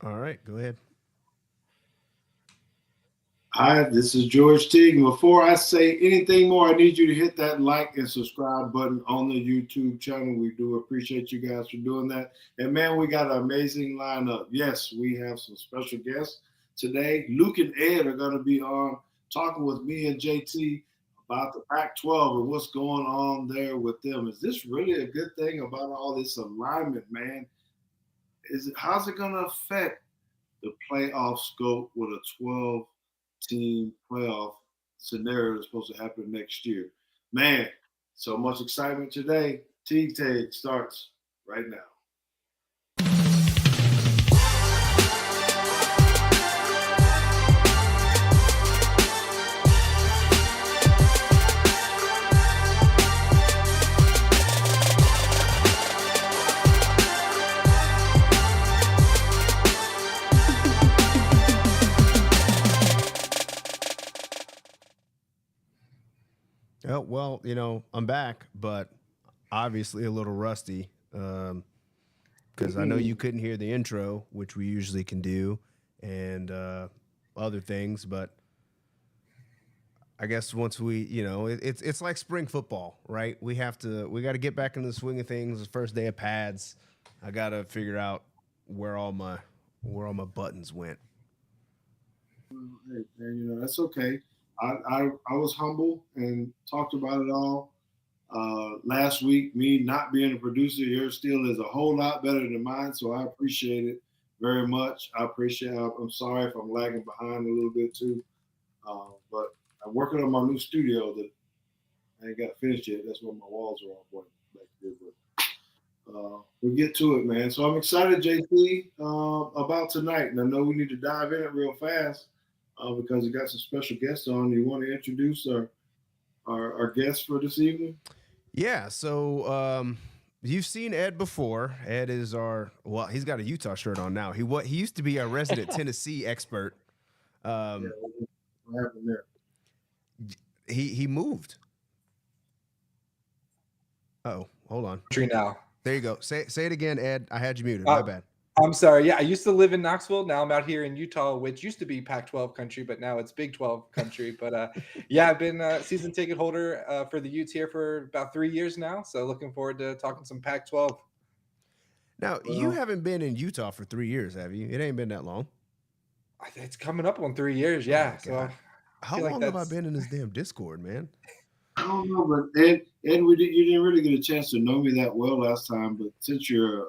All right, go ahead. Hi, this is George Teague. And before I say anything more, I need you to hit that like and subscribe button on the YouTube channel. We do appreciate you guys for doing that. And man, we got an amazing lineup. Yes, we have some special guests today. Luke and Ed are going to be on talking with me and JT about the Pac-12 and what's going on there with them. Is this really a good thing about all this alignment, man? How's it going to affect the playoff scope with a 12-team playoff scenario that's supposed to happen next year? Man, so much excitement today. Teague starts right now. Oh, well, I'm back, but obviously a little rusty because I know you couldn't hear the intro, which we usually can do, and other things. But I guess once it's like spring football, right? We got to get back into the swing of things. The first day of pads, I got to figure out where all my buttons went. Hey, man, that's okay. I was humble and talked about it all. Last week, me not being a producer, your still is a whole lot better than mine, so I appreciate it very much. I'm sorry if I'm lagging behind a little bit too, but I'm working on my new studio that I ain't got finished yet. That's why my walls are all white back there. But we'll get to it, man. So I'm excited, JP, about tonight, and I know we need to dive in it real fast because we got some special guests on. You want to introduce our guests for this evening? Yeah, so you've seen Ed before. Ed is he's got a Utah shirt on now. He used to be our resident Tennessee expert. Yeah, what happened there? He moved. Oh, hold on. Now. There you go. Say it again, Ed. I had you muted. My bad. I'm sorry. Yeah, I used to live in Knoxville. Now I'm out here in Utah, which used to be Pac-12 country, but now it's Big 12 country. But yeah, I've been a season ticket holder for the Utes here for about 3 years now. So looking forward to talking some Pac-12. Now, you haven't been in Utah for 3 years, have you? It ain't been that long. It's coming up on 3 years, yeah. Oh, so how long have I been in this damn Discord, man? I don't know, but Ed, you didn't really get a chance to know me that well last time. But since you're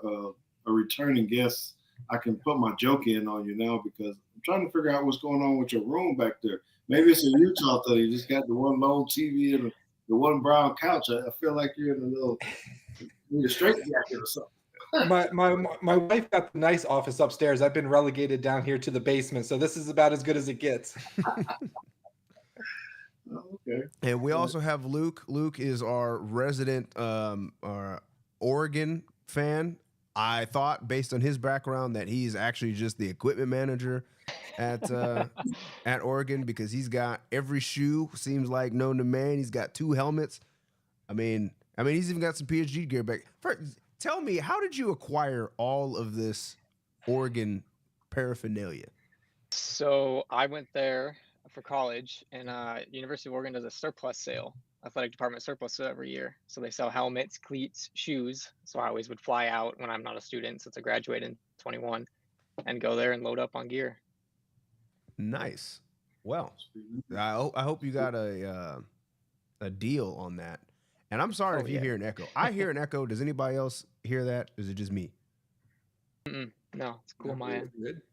a returning guest, I can put my joke in on you now because I'm trying to figure out what's going on with your room back there. Maybe it's a Utah thing. You just got the one low TV and the one brown couch. I feel like you're in a straight jacket or something. my wife got the nice office upstairs. I've been relegated down here to the basement, so this is about as good as it gets. Okay. And we also have Luke. Luke is our resident our Oregon fan. I thought, based on his background, that he's actually just the equipment manager at Oregon because he's got every shoe, seems like, known to man. He's got 2 helmets. I mean, he's even got some PhD gear back. Tell me, how did you acquire all of this Oregon paraphernalia? So I went there for college, and University of Oregon does a surplus sale, athletic department surplus sale every year. So they sell helmets, cleats, shoes. So I always would fly out when I'm not a student, since I graduated in 21, and go there and load up on gear. Nice. Well, I hope you got a deal on that. And I'm sorry if you hear an echo. I hear an echo. Does anybody else hear that? Or is it just me? No, it's cool, Maya. Good.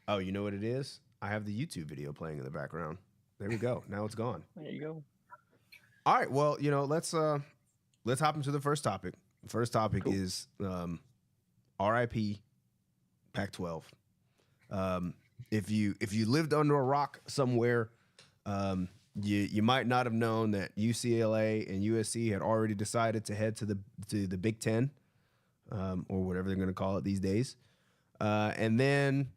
Oh, you know what it is? I have the YouTube video playing in the background. There we go. Now it's gone. There you go. All right. Well, let's hop into the first topic. The first topic is RIP Pac-12. If you lived under a rock somewhere, you might not have known that UCLA and USC had already decided to head to the Big Ten, or whatever they're going to call it these days. And then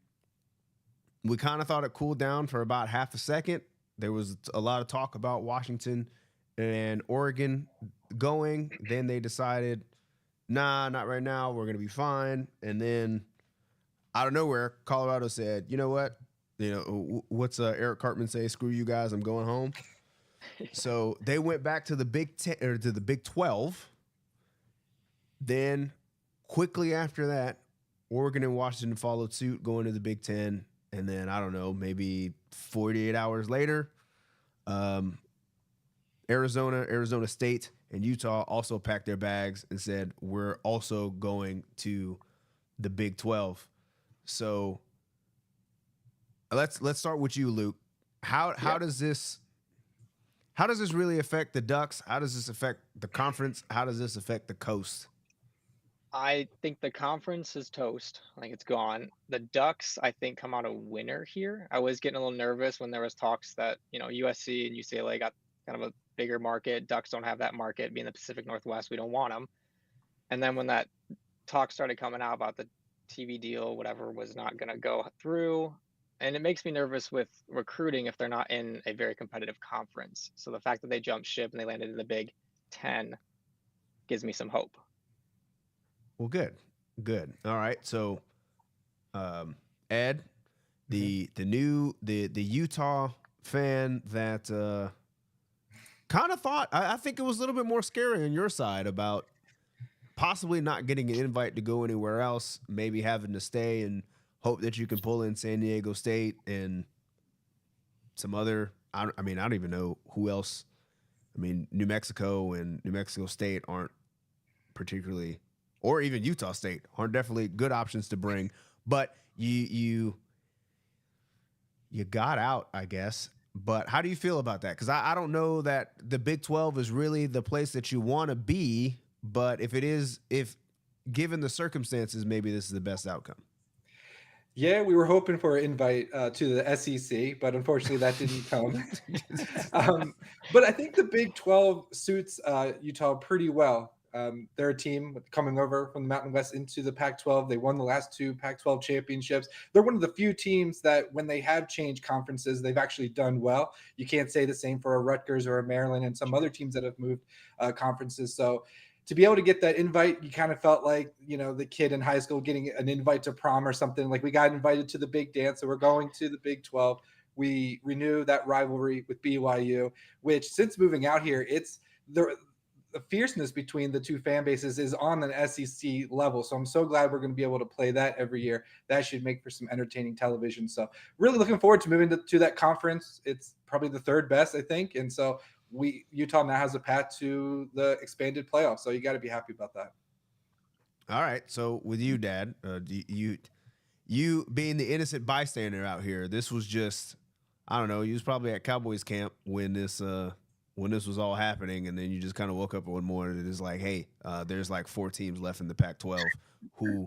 we kind of thought it cooled down for about half a second. There was a lot of talk about Washington and Oregon going. Then they decided, nah, not right now. We're going to be fine. And then out of nowhere, Colorado said, you know what? What's Eric Cartman say? Screw you guys, I'm going home. So they went back to the Big 10 or to the Big 12. Then quickly after that, Oregon and Washington followed suit, going to the Big 10. And then I don't know, maybe 48 hours later, Arizona State, and Utah also packed their bags and said, we're also going to the Big 12. So let's start with you, Luke. How does this really affect the Ducks? How does this affect the conference? How does this affect the coast? I think the conference is toast. I think it's gone. The Ducks, I think, come out a winner here. I was getting a little nervous when there was talks that, USC and UCLA got kind of a bigger market. Ducks don't have that market. Being the Pacific Northwest, we don't want them. And then when that talk started coming out about the TV deal, whatever, was not going to go through. And it makes me nervous with recruiting if they're not in a very competitive conference. So the fact that they jumped ship and they landed in the Big 10 gives me some hope. Well, good. All right. So, Ed, the Utah fan that kind of thought, I think it was a little bit more scary on your side about possibly not getting an invite to go anywhere else, maybe having to stay and hope that you can pull in San Diego State and some other. I don't even know who else. New Mexico and New Mexico State aren't particularly. Or even Utah State are definitely good options to bring, but you got out, I guess. But how do you feel about that? Because I don't know that the Big 12 is really the place that you want to be, but if given the circumstances, maybe this is the best outcome. Yeah, we were hoping for an invite to the SEC, but unfortunately that didn't come. But I think the Big 12 suits Utah pretty well. They're a team coming over from the Mountain West into the Pac-12. They won the last 2 Pac-12 championships. They're one of the few teams that when they have changed conferences, they've actually done well. You can't say the same for a Rutgers or a Maryland and some other teams that have moved conferences. So to be able to get that invite, you kind of felt like, the kid in high school getting an invite to prom or something. Like we got invited to the big dance, so we're going to the Big 12. We renew that rivalry with BYU, which since moving out here, it's the fierceness between the two fan bases is on an SEC level. So I'm so glad we're going to be able to play that every year. That should make for some entertaining television. So really looking forward to moving to that conference. It's probably the 3rd best, I think. And so Utah now has a path to the expanded playoffs. So you got to be happy about that. All right. So with you, Dad, you being the innocent bystander out here, this was just, I don't know, you was probably at Cowboys camp when this was all happening, and then you just kind of woke up one morning and it's like, hey, there's like 4 teams left in the Pac-12 who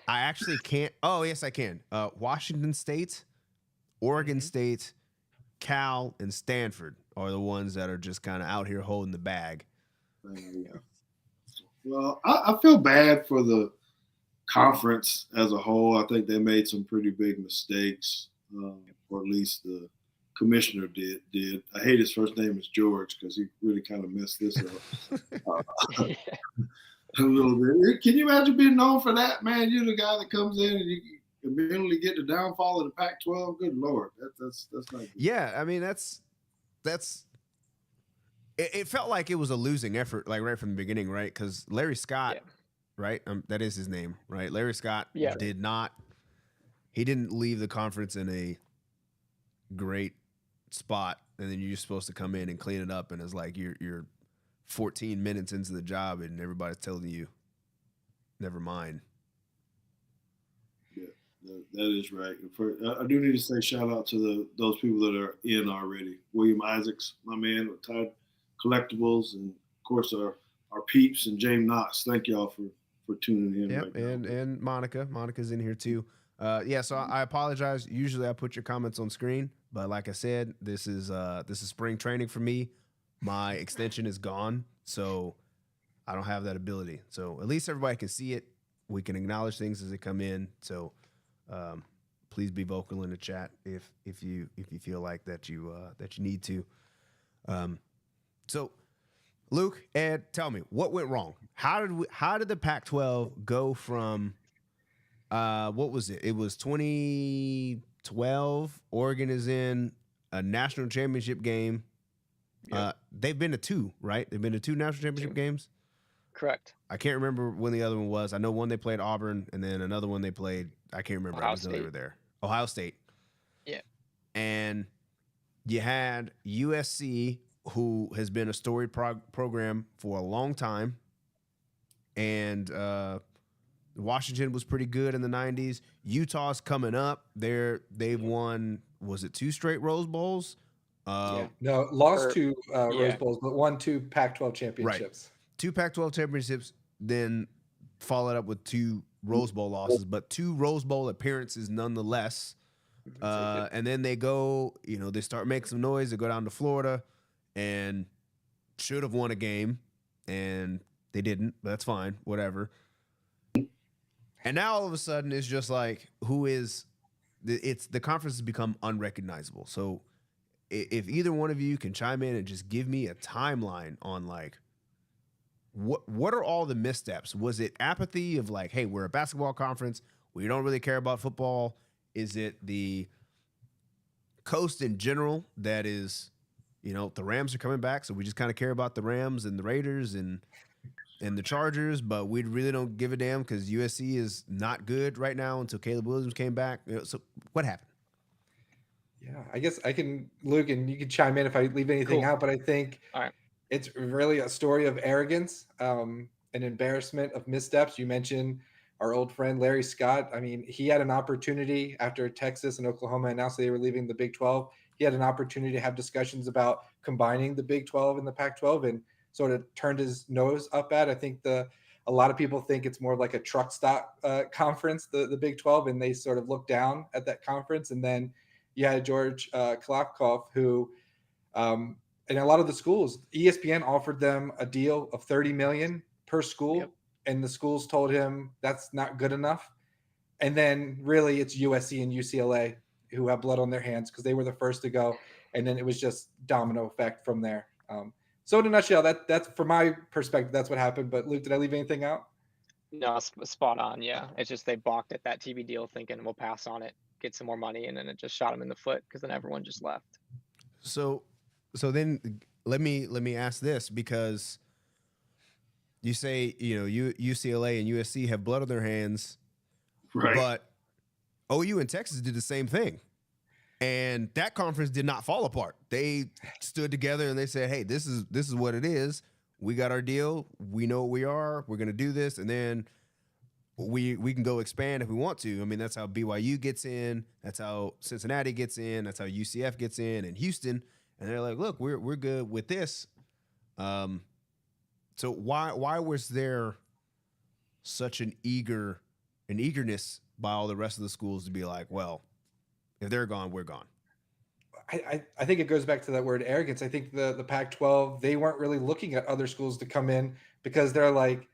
I actually can't. Oh, yes, I can. Washington State, Oregon State, Cal, and Stanford are the ones that are just kind of out here holding the bag. Well, I feel bad for the conference as a whole. I think they made some pretty big mistakes, or at least the commissioner did. I hate his first name is George because he really kind of messed this up a little bit. Can you imagine being known for that, man? You're the guy that comes in and you immediately get the downfall of the Pac-12. Good Lord, that's not good. Yeah, that's. It felt like it was a losing effort, like right from the beginning, right? Because Larry Scott, right? That is his name, right? Larry Scott didn't leave the conference in a great spot, and then you're supposed to come in and clean it up, and it's like you're 14 minutes into the job and everybody's telling you never mind. Yeah, that is right. I do need to say shout out to those people that are in already. William Isaacs, my man with Tide Collectibles, and of course our peeps and James Knox. Thank y'all for tuning in. Yep, and Monica's in here too. So I apologize. Usually I put your comments on screen, but like I said, this is spring training for me. My extension is gone, so I don't have that ability. So at least everybody can see it. We can acknowledge things as they come in. So please be vocal in the chat if you feel like that you need to. So Luke, Ed, tell me what went wrong. How did the Pac-12 go from What was it? It was 2012. Oregon is in a national championship game. Yep. They've been to two, right? They've been to two national championship games. Correct. I can't remember when the other one was. I know one they played Auburn, and then another one they played. I can't remember. I Ohio just know they State. were there. Ohio State. Yeah. And you had USC, who has been a storied program for a long time, and Washington was pretty good in the 90s. Utah's coming up. They've won, was it 2 straight Rose Bowls? Yeah. No, lost Or- 2 Rose yeah. Bowls, but won 2 Pac-12 championships. 2 Pac-12 championships, then followed up with 2 Rose Bowl losses, but 2 Rose Bowl appearances nonetheless. And then they go, they start making some noise. They go down to Florida and should have won a game, and they didn't, but that's fine, whatever. And now all of a sudden it's just like, the conference has become unrecognizable. So if either one of you can chime in and just give me a timeline on like, what are all the missteps? Was it apathy of like, hey, we're a basketball conference, we don't really care about football? Is it the coast in general that is, the Rams are coming back, so we just kind of care about the Rams and the Raiders and the Chargers, but we really don't give a damn because USC is not good right now until Caleb Williams came back. So what happened? Yeah, I guess I can, Luke, and you can chime in if I leave anything Cool. out, but I think All right. it's really a story of arrogance, an embarrassment of missteps. You mentioned our old friend Larry Scott. I mean, he had an opportunity after Texas and Oklahoma announced they were leaving the Big 12. He had an opportunity to have discussions about combining the Big 12 and the Pac-12 and sort of turned his nose up at. I think a lot of people think it's more like a truck stop conference, the Big 12, and they sort of look down at that conference. And then you had George Klapkov, who and a lot of the schools, ESPN offered them a deal of $30 million per school. Yep. And the schools told him that's not good enough. And then really it's USC and UCLA who have blood on their hands because they were the first to go. And then it was just domino effect from there. So in a nutshell, that's from my perspective, that's what happened. But Luke, did I leave anything out? No, spot on. Yeah. It's just they balked at that TV deal thinking we'll pass on it, get some more money. And then it just shot them in the foot because then everyone just left. So then let me ask this, because you say, UCLA and USC have blood on their hands, Right. but OU and Texas did the same thing. And that conference did not fall apart. They stood together and they said, hey, this is what it is. We got our deal. We know what we are. We're going to do this. And then we can go expand if we want to. I mean, that's how BYU gets in. That's how Cincinnati gets in. That's how UCF gets in, and Houston. And they're like, look, we're good with this. So why was there such an eagerness by all the rest of the schools to be like, well, if they're gone, we're gone? I think it goes back to that word arrogance. I think the Pac-12, they weren't really looking at other schools to come in because they're like,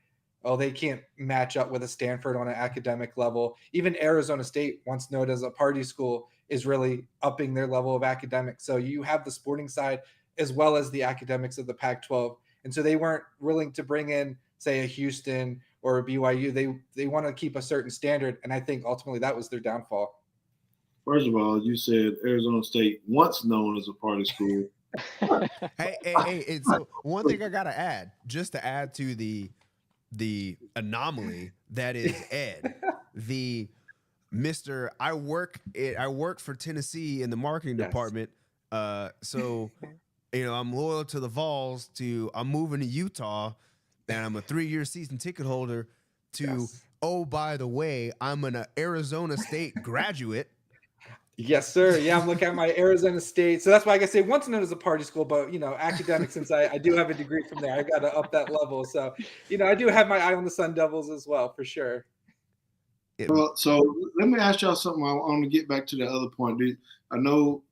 oh, they can't match up with a Stanford on an academic level. Even Arizona State, once known as a party school, is really upping their level of academics. So you have the sporting side as well as the academics of the Pac-12. And so they weren't willing to bring in, say, a Houston or a BYU. They want to keep a certain standard. And I think ultimately that was their downfall. First of all, you said Arizona State, once known as a party school. Hey, so one thing I gotta add, just to add to the anomaly that is Ed, the Mr. I worked for Tennessee in the marketing department. So I'm loyal to the Vols, I'm moving to Utah, and I'm a 3-year season ticket holder to, oh, by the way, I'm an Arizona State graduate. Yes, sir. Yeah, I'm looking at my Arizona State. So that's why I say once known as a party school, but academic, since I do have a degree from there, I got to up that level. So, I do have my eye on the Sun Devils as well, for sure. Well, so let me ask y'all something. I want to get back to the other point. I know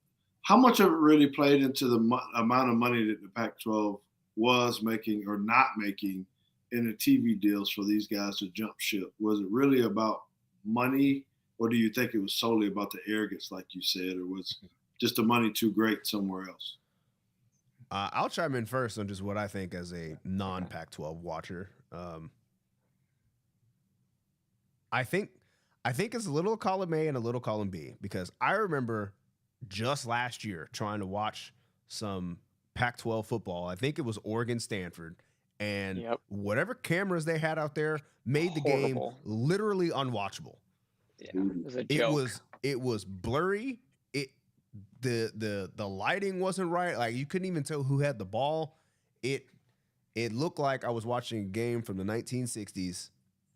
how much of it really played into the amount of money that the Pac-12 was making or not making in the TV deals for these guys to jump ship. Was it really about money? Or do you think it was solely about the arrogance, like you said, or was just the money too great somewhere else? I'll chime in first on just what I think as a non-Pac-12 watcher. I think I think it's a little column A and a little column B because I remember just last year trying to watch some Pac-12 football. I think it was Oregon Stanford, and Yep. whatever cameras they had out there made the game Horrible. literally unwatchable. Yeah, it was a joke. It was blurry. The lighting wasn't right. Like you couldn't even tell who had the ball. It looked like I was watching a game from the 1960s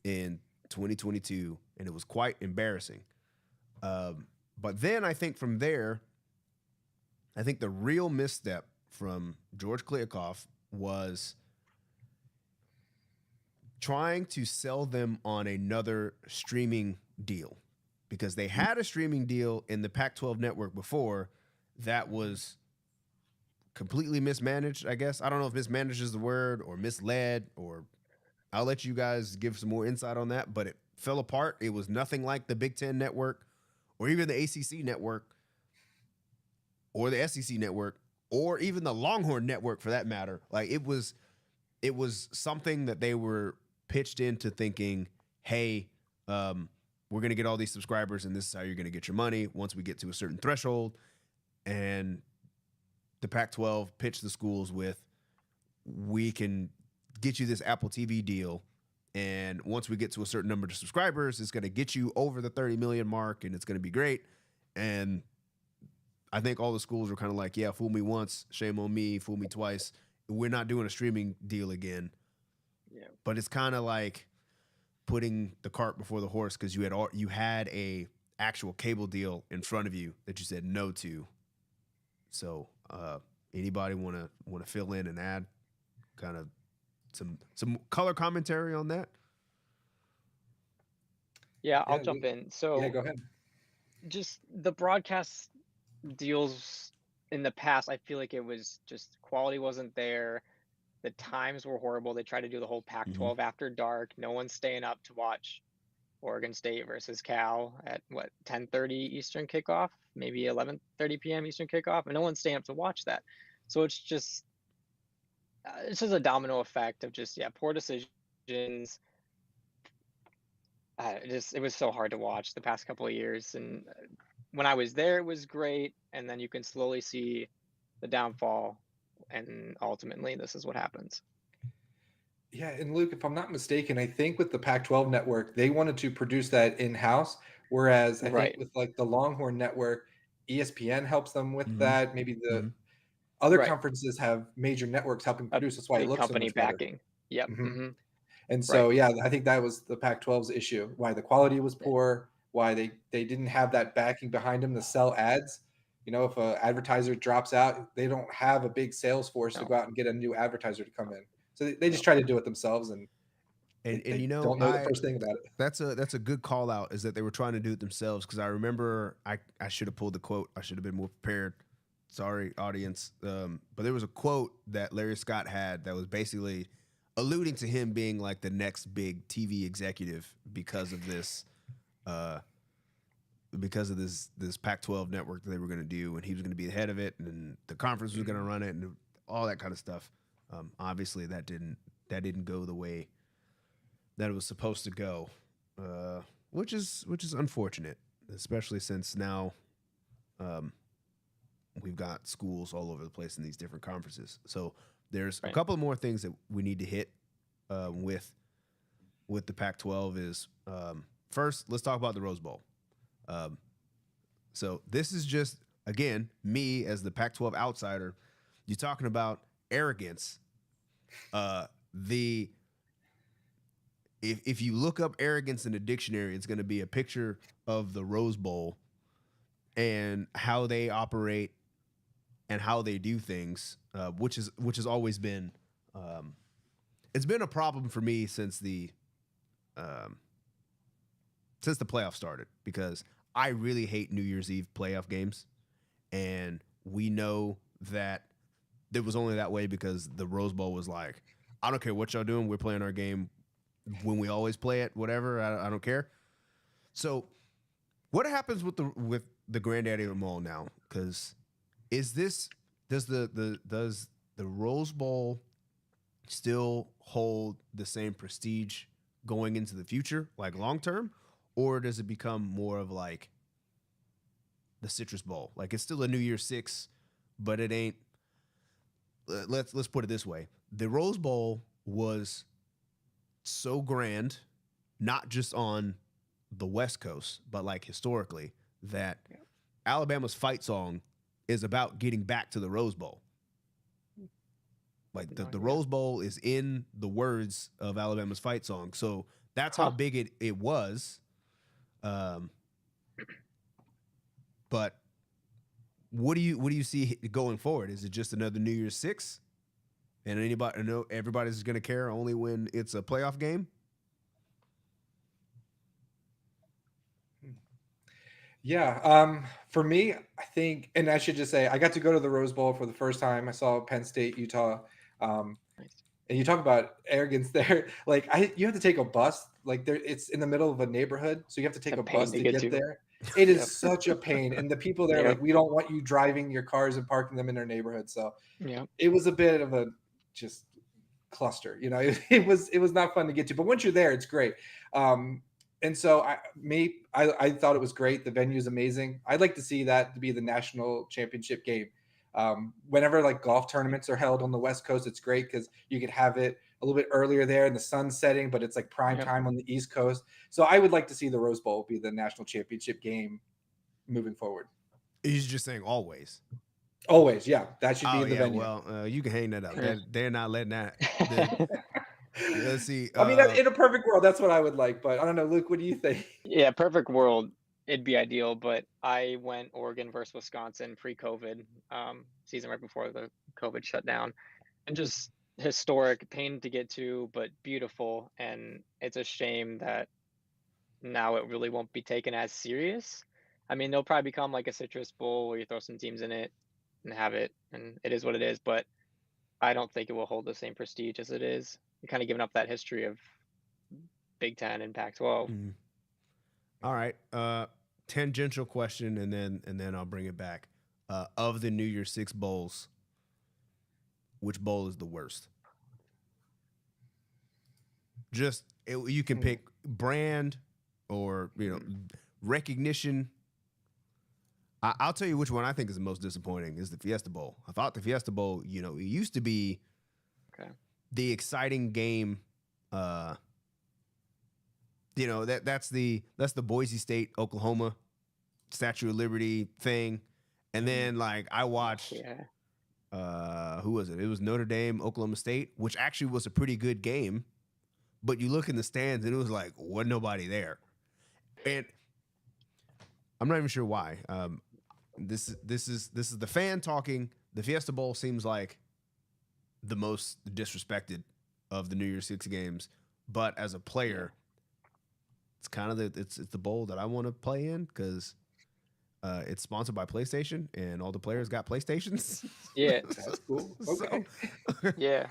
in 2022, and it was quite embarrassing. But then I think from there, I think the real misstep from George Kliavkoff was trying to sell them on another streaming deal because they had a streaming deal in the Pac-12 network before that was completely mismanaged, I guess. I don't know if mismanaged is the word or misled, or I'll let you guys give some more insight on that, but it fell apart. It was nothing like the Big Ten network or even the ACC network or the SEC network or even the Longhorn network for that matter. Like it was something that they were pitched into thinking, hey, we're going to get all these subscribers and this is how you're going to get your money once we get to a certain threshold. And the Pac-12 pitched the schools with, we can get you this Apple TV deal, and once we get to a certain number of subscribers, it's going to get you over the 30 million mark, and it's going to be great. And I think all the schools were kind of like, yeah, fool me once, shame on me, fool me twice. We're not doing a streaming deal again. Yeah. But it's kind of like putting the cart before the horse because you had a actual cable deal in front of you that you said no to. So anybody want to fill in and add kind of some color commentary on that? Yeah, I'll jump in. So Yeah, go ahead. just the broadcast deals in the past, I feel like it was just quality wasn't there. The times were horrible. They tried to do the whole Pac-12 after dark. No one's staying up to watch Oregon State versus Cal at what 10:30 Eastern kickoff, maybe 11:30 p.m. Eastern kickoff, and no one's staying up to watch that. So it's just a domino effect of just poor decisions. It was so hard to watch the past couple of years, and when I was there, it was great, and then you can slowly see the downfall, and ultimately, this is what happens. Yeah, and Luke, if I'm not mistaken, I think with the Pac-12 network, they wanted to produce that in-house, whereas I think with like the Longhorn network, ESPN helps them with that. Maybe the other conferences have major networks helping produce. That's why it looks so much better. Backing. Yep. And so, I think that was the Pac-12's issue, why the quality was poor, why they didn't have that backing behind them to sell ads. You know, if an advertiser drops out, they don't have a big sales force to go out and get a new advertiser to come in. So they just try to do it themselves, and you know, don't know the first thing about it. That's a good call out, is that they were trying to do it themselves, because I remember I should have pulled the quote. I should have been more prepared. Sorry, audience. But there was a quote that Larry Scott had that was basically alluding to him being like the next big TV executive because of this Pac-12 network that they were going to do, and he was going to be the head of it, and the conference was going to run it, and all that kind of stuff. Obviously, that didn't go the way that it was supposed to go, which is unfortunate, especially since now we've got schools all over the place in these different conferences. So there's a couple more things that we need to hit with the Pac-12 is first, let's talk about the Rose Bowl. So this is just, again, me as the Pac-12 outsider. You're talking about arrogance. If you look up arrogance in a dictionary, it's going to be a picture of the Rose Bowl and how they operate and how they do things, which has always been it's been a problem for me since the playoffs started, because I really hate New Year's Eve playoff games, and we know that it was only that way because the Rose Bowl was like, I don't care what y'all doing, we're playing our game when we always play it, whatever, I don't care. So what happens with the Granddaddy of them all now? Because does the Rose Bowl still hold the same prestige going into the future, like long term, or does it become more of like the Citrus Bowl? Like it's still a New Year's Six, but it ain't. Let's put it this way: the Rose Bowl was so grand, not just on the West Coast, but like historically, that Alabama's fight song is about getting back to the Rose Bowl. Like the Rose Bowl is in the words of Alabama's fight song. So that's how big it was. But what do you see going forward? Is it just another New Year's Six? And everybody's going to care only when it's a playoff game? Yeah. For me, I think, and I should just say, I got to go to the Rose Bowl for the first time. I saw Penn State, Utah. And you talk about arrogance there. Like you have to take a bus. Like it's in the middle of a neighborhood, so you have to take a bus to get there. It is such a pain, and the people there, like, we don't want you driving your cars and parking them in their neighborhood. So it was a bit of a just cluster. You know, it was not fun to get to. But once you're there, it's great. And so I thought it was great. The venue is amazing. I'd like to see that to be the national championship game. Whenever like golf tournaments are held on the West Coast, it's great because you could have it a little bit earlier there in the sun setting, but it's like prime time on the East Coast. So I would like to see the Rose Bowl be the national championship game moving forward. He's just saying always. Always, yeah. That should be the venue. Well, you can hang that up. They're not letting that. Let's see. I mean, in a perfect world, that's what I would like. But I don't know, Luke, what do you think? Yeah, perfect world, it'd be ideal. But I went Oregon versus Wisconsin pre-COVID season, right before the COVID shutdown, and just historic, pain to get to, but beautiful. And it's a shame that now it really won't be taken as serious. I mean, they'll probably become like a Citrus Bowl where you throw some teams in it and have it, and it is what it is. But I don't think it will hold the same prestige as it is. You're kind of giving up that history of Big Ten and Pac-12. Mm-hmm. All right, tangential question, and then I'll bring it back. Of the New Year's Six bowls, which bowl is the worst? You can pick brand or recognition. I'll tell you which one I think is the most disappointing is the Fiesta Bowl. I thought the Fiesta Bowl, it used to be the exciting game. That's the Boise State, Oklahoma Statue of Liberty thing. And then like I watched who was it? It was Notre Dame, Oklahoma State, which actually was a pretty good game. But you look in the stands and it was like, wasn't nobody there. And I'm not even sure why. This is the fan talking. The Fiesta Bowl seems like the most disrespected of the New Year's Six games, but as a player, it's kind of it's the bowl that I want to play in because it's sponsored by PlayStation and all the players got PlayStations. Yeah, that's cool. Okay. Yeah.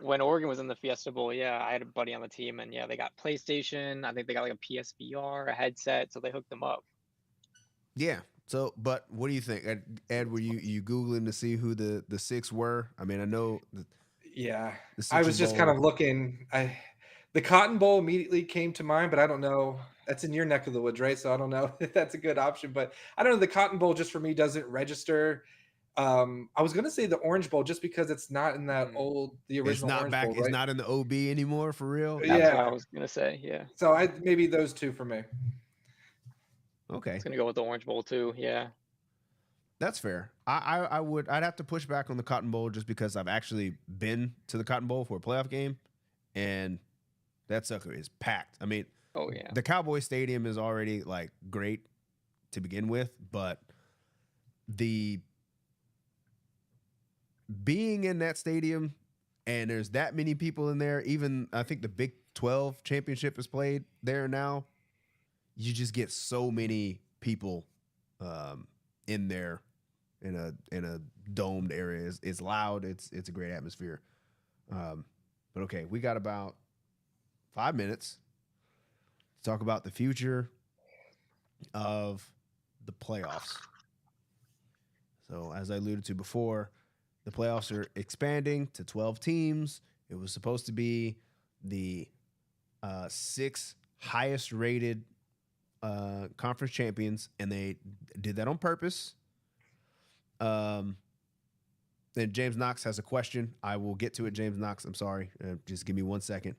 When Oregon was in the Fiesta Bowl, I had a buddy on the team, and they got PlayStation. I think they got like a PSVR, a headset, so they hooked them up. Yeah. So, but what do you think, Ed? Were you Googling to see who the six were? I mean, I know. I was just kind of looking. The Cotton Bowl immediately came to mind, but I don't know. That's in your neck of the woods, right? So I don't know if that's a good option. But I don't know. The Cotton Bowl just for me doesn't register. I was gonna say the Orange Bowl just because it's not in that the original. It's not Orange back. Bowl, right? It's not in the OB anymore for real. That's what I was gonna say. Yeah. So maybe those two for me. Okay. It's gonna go with the Orange Bowl too. Yeah. That's fair. I'd have to push back on the Cotton Bowl just because I've actually been to the Cotton Bowl for a playoff game, and that sucker is packed. I mean, the Cowboy Stadium is already like great to begin with, but being in that stadium and there's that many people in there, even I think the Big 12 championship is played there now. You just get so many people in there in a domed area. It's loud. It's a great atmosphere. But okay, we got about 5 minutes to talk about the future of the playoffs. So as I alluded to before, the playoffs are expanding to 12 teams. It was supposed to be the 6 highest rated conference champions, and they did that on purpose. And James Knox has a question. I will get to it, James Knox. I'm sorry. Just give me 1 second.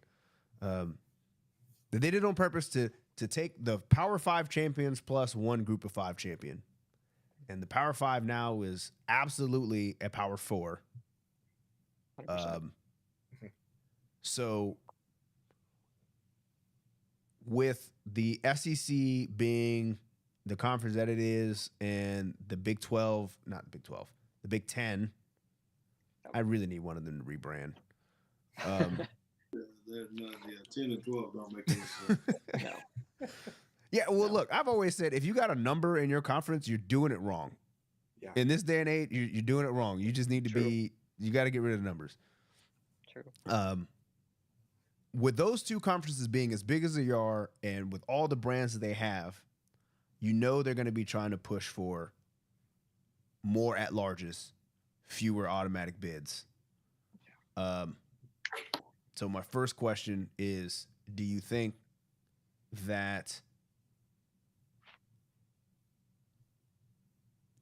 They did it on purpose to take the Power 5 champions plus one Group of 5 champion. And the Power 5 now is absolutely a Power 4. 100%. So with the SEC being the conference that it is and the Big 12, not the Big 12, the Big 10, I really need one of them to rebrand. Yeah, 10 and 12 don't make any sense. No. Yeah, well, look, I've always said if you got a number in your conference, you're doing it wrong. Yeah. In this day and age, you're doing it wrong. You just need to you got to get rid of the numbers. True. With those two conferences being as big as they are and with all the brands that they have, you know they're going to be trying to push for more at-larges, fewer automatic bids. So my first question is, do you think that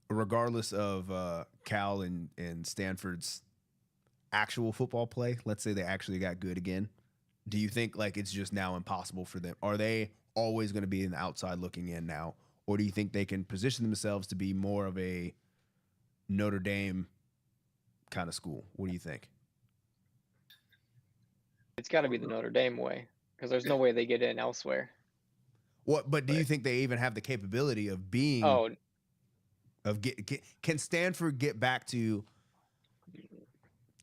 regardless of Cal and Stanford's actual football play, let's say they actually got good again, do you think like it's just now impossible for them? Are they always going to be in the outside looking in now? Or do you think they can position themselves to be more of a Notre Dame kind of school? What do you think? It's got to be the Notre Dame way because there's no way they get in elsewhere. What? But do you think they even have the capability of being? Oh, Can Stanford get back to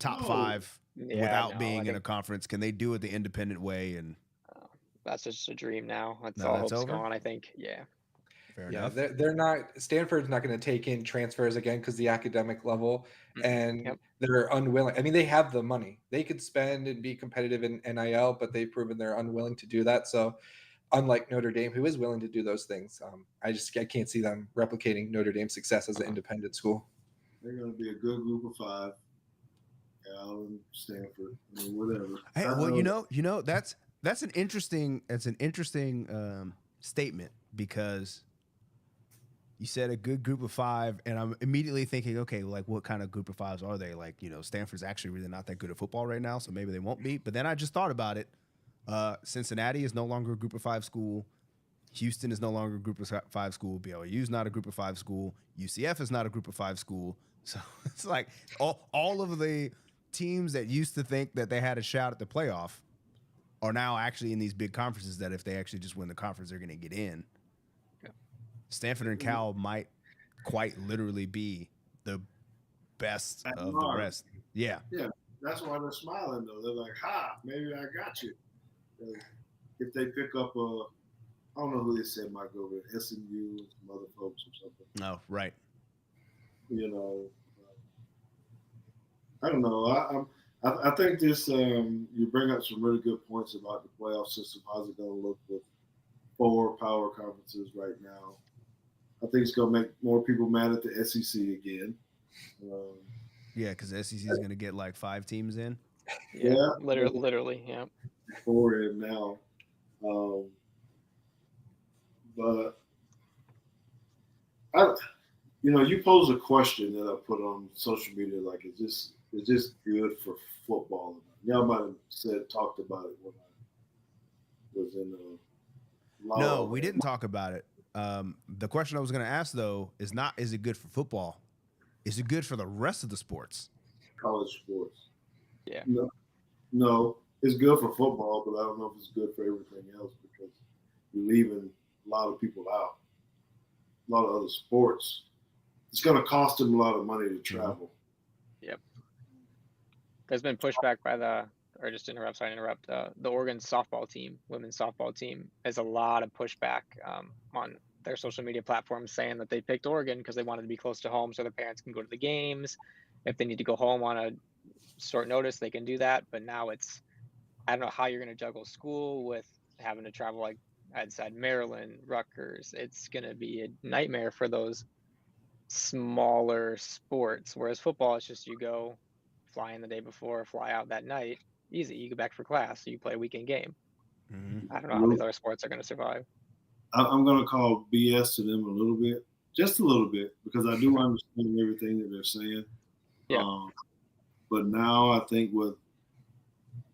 top No. 5 yeah, without no, being I in a think conference? Can they do it the independent way? And that's just a dream now. That's No, all that's hope's over? gone. I think. Yeah. fair Yeah, enough. they're not. Stanford's not going to take in transfers again because the academic level, and Yep. they're unwilling. I mean, they have the money; they could spend and be competitive in NIL, but they've proven they're unwilling to do that. So, unlike Notre Dame, who is willing to do those things, I can't see them replicating Notre Dame's success as an independent school. They're going to be a good group of 5. Cal and Stanford, I mean, whatever. Hey, well, you know that's an interesting statement because you said a good group of 5, and I'm immediately thinking, okay, like what kind of group of 5s are they? Like, you know, Stanford's actually really not that good at football right now, so maybe they won't be. But then I just thought about it. Cincinnati is no longer a group of 5 school. Houston is no longer a group of 5 school. BYU is not a group of 5 school. UCF is not a group of 5 school. So it's like all of the teams that used to think that they had a shot at the playoff are now actually in these big conferences that if they actually just win the conference, they're going to get in. Yeah. Stanford and Cal might quite literally be the best At of the large. rest. Yeah. Yeah, that's why they're smiling though. They're like, "Ha, maybe I got you." If they pick up I don't know who they said might go with SMU, some other folks or something. No, right. You know, I don't know. I think this you bring up some really good points about the playoff system. How's it going to look with 4 power conferences right now? I think it's going to make more people mad at the SEC again. Yeah, because the SEC is going to get like 5 teams in. Yeah. Literally. Yeah. 4 in now. But you posed a question that I put on social media, like, is this good for football? Y'all might have talked about it when I was in No, we didn't talk about it. The question I was going to ask though is not, is it good for football? Is it good for the rest of the sports? college sports. Yeah. No, it's good for football, but I don't know if it's good for everything else because you're leaving a lot of people out. A lot of other sports. It's going to cost them a lot of money to travel. Yep. There's been pushback by the Oregon softball team, women's softball team, has a lot of pushback on their social media platforms saying that they picked Oregon because they wanted to be close to home so their parents can go to the games. If they need to go home on a short notice, they can do that. But now I don't know how you're going to juggle school with having to travel, like I'd said, Maryland, Rutgers. It's going to be a nightmare for those smaller sports. Whereas football, it's just you go, fly in the day before, fly out that night, easy. You go back for class, so you play a weekend game. Mm-hmm. I don't know how these other sports are going to survive. I'm going to call BS to them a little bit, just a little bit, because I do understand everything that they're saying. Yeah. But now I think with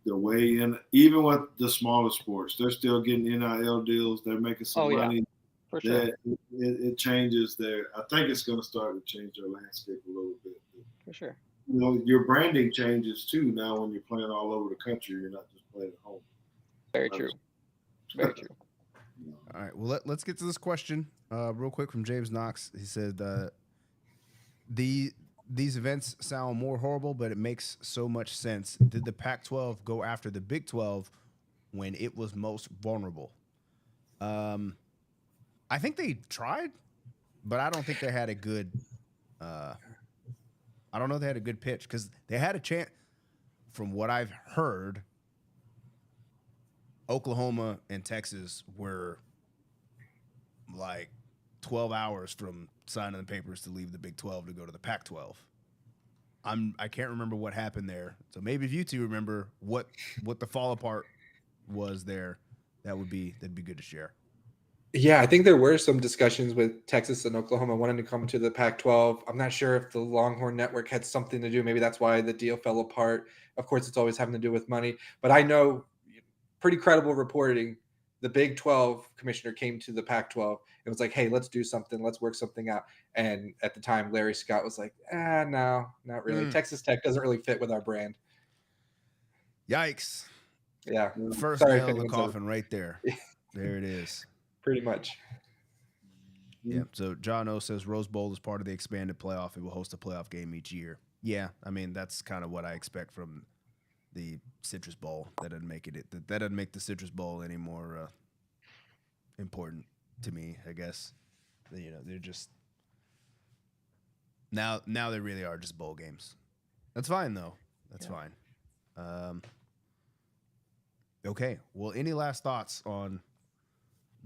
the way in, even with the smaller sports, they're still getting NIL deals. They're making some money. For sure. It changes their. I think it's going to start to change their landscape a little bit. For sure. You know, your branding changes too now when you're playing all over the country. You're not just playing at home. Very true. Very true. All right. Well, let's get to this question real quick from James Knox. He said, these events sound more horrible, but it makes so much sense. Did the Pac-12 go after the Big 12 when it was most vulnerable? I think they tried, but I don't think they had a good. I don't know if they had a good pitch because they had a chance. From what I've heard, Oklahoma and Texas were like 12 hours from signing the papers to leave the Big 12 to go to the Pac-12. I can't remember what happened there. So maybe if you two remember what the fall apart was there, that'd be good to share. Yeah, I think there were some discussions with Texas and Oklahoma wanting to come to the Pac-12. I'm not sure if the Longhorn Network had something to do. Maybe that's why the deal fell apart. Of course, it's always having to do with money. But I know pretty credible reporting, the Big 12 commissioner came to the Pac-12 and was like, hey, let's do something. Let's work something out. And at the time, Larry Scott was like, no, not really. Texas Tech doesn't really fit with our brand. Yikes. Yeah. First nail in the coffin right there. There it is. Pretty much. Yeah. So John O says Rose Bowl is part of the expanded playoff. It will host a playoff game each year. Yeah. I mean, that's kind of what I expect from the Citrus Bowl. That doesn't make it. That doesn't make the Citrus Bowl any more important to me, I guess. You know, they're just now they really are just bowl games. That's fine though. That's fine. Okay. Well, any last thoughts on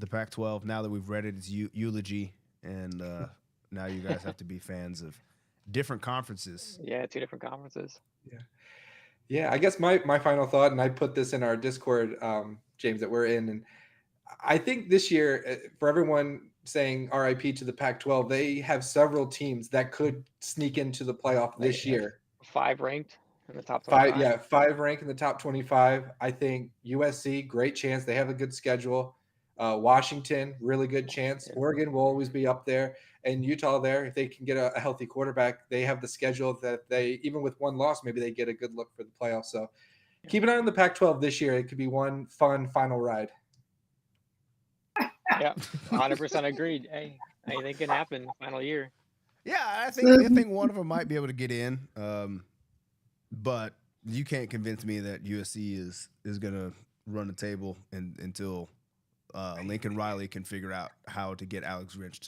the Pac-12 now that we've read its eulogy, and now you guys have to be fans of different conferences? Yeah, 2 different conferences. Yeah. I guess my final thought, and I put this in our Discord, James, that we're in, and I think this year, for everyone saying RIP to the Pac-12, they have several teams that could sneak into the playoff this year. 5 ranked in the top 25. 5 ranked in the top 25. I think USC, great chance. They have a good schedule. Washington, really good chance. Oregon will always be up there. And Utah there, if they can get a healthy quarterback, they have the schedule that they, even with one loss, maybe they get a good look for the playoffs. So keep an eye on the Pac-12 this year. It could be one fun final ride. Yeah, 100% agreed. Hey, anything can happen final year. Yeah, I think one of them might be able to get in, but you can't convince me that USC is going to run the table until Lincoln Riley can figure out how to get Alex Grinch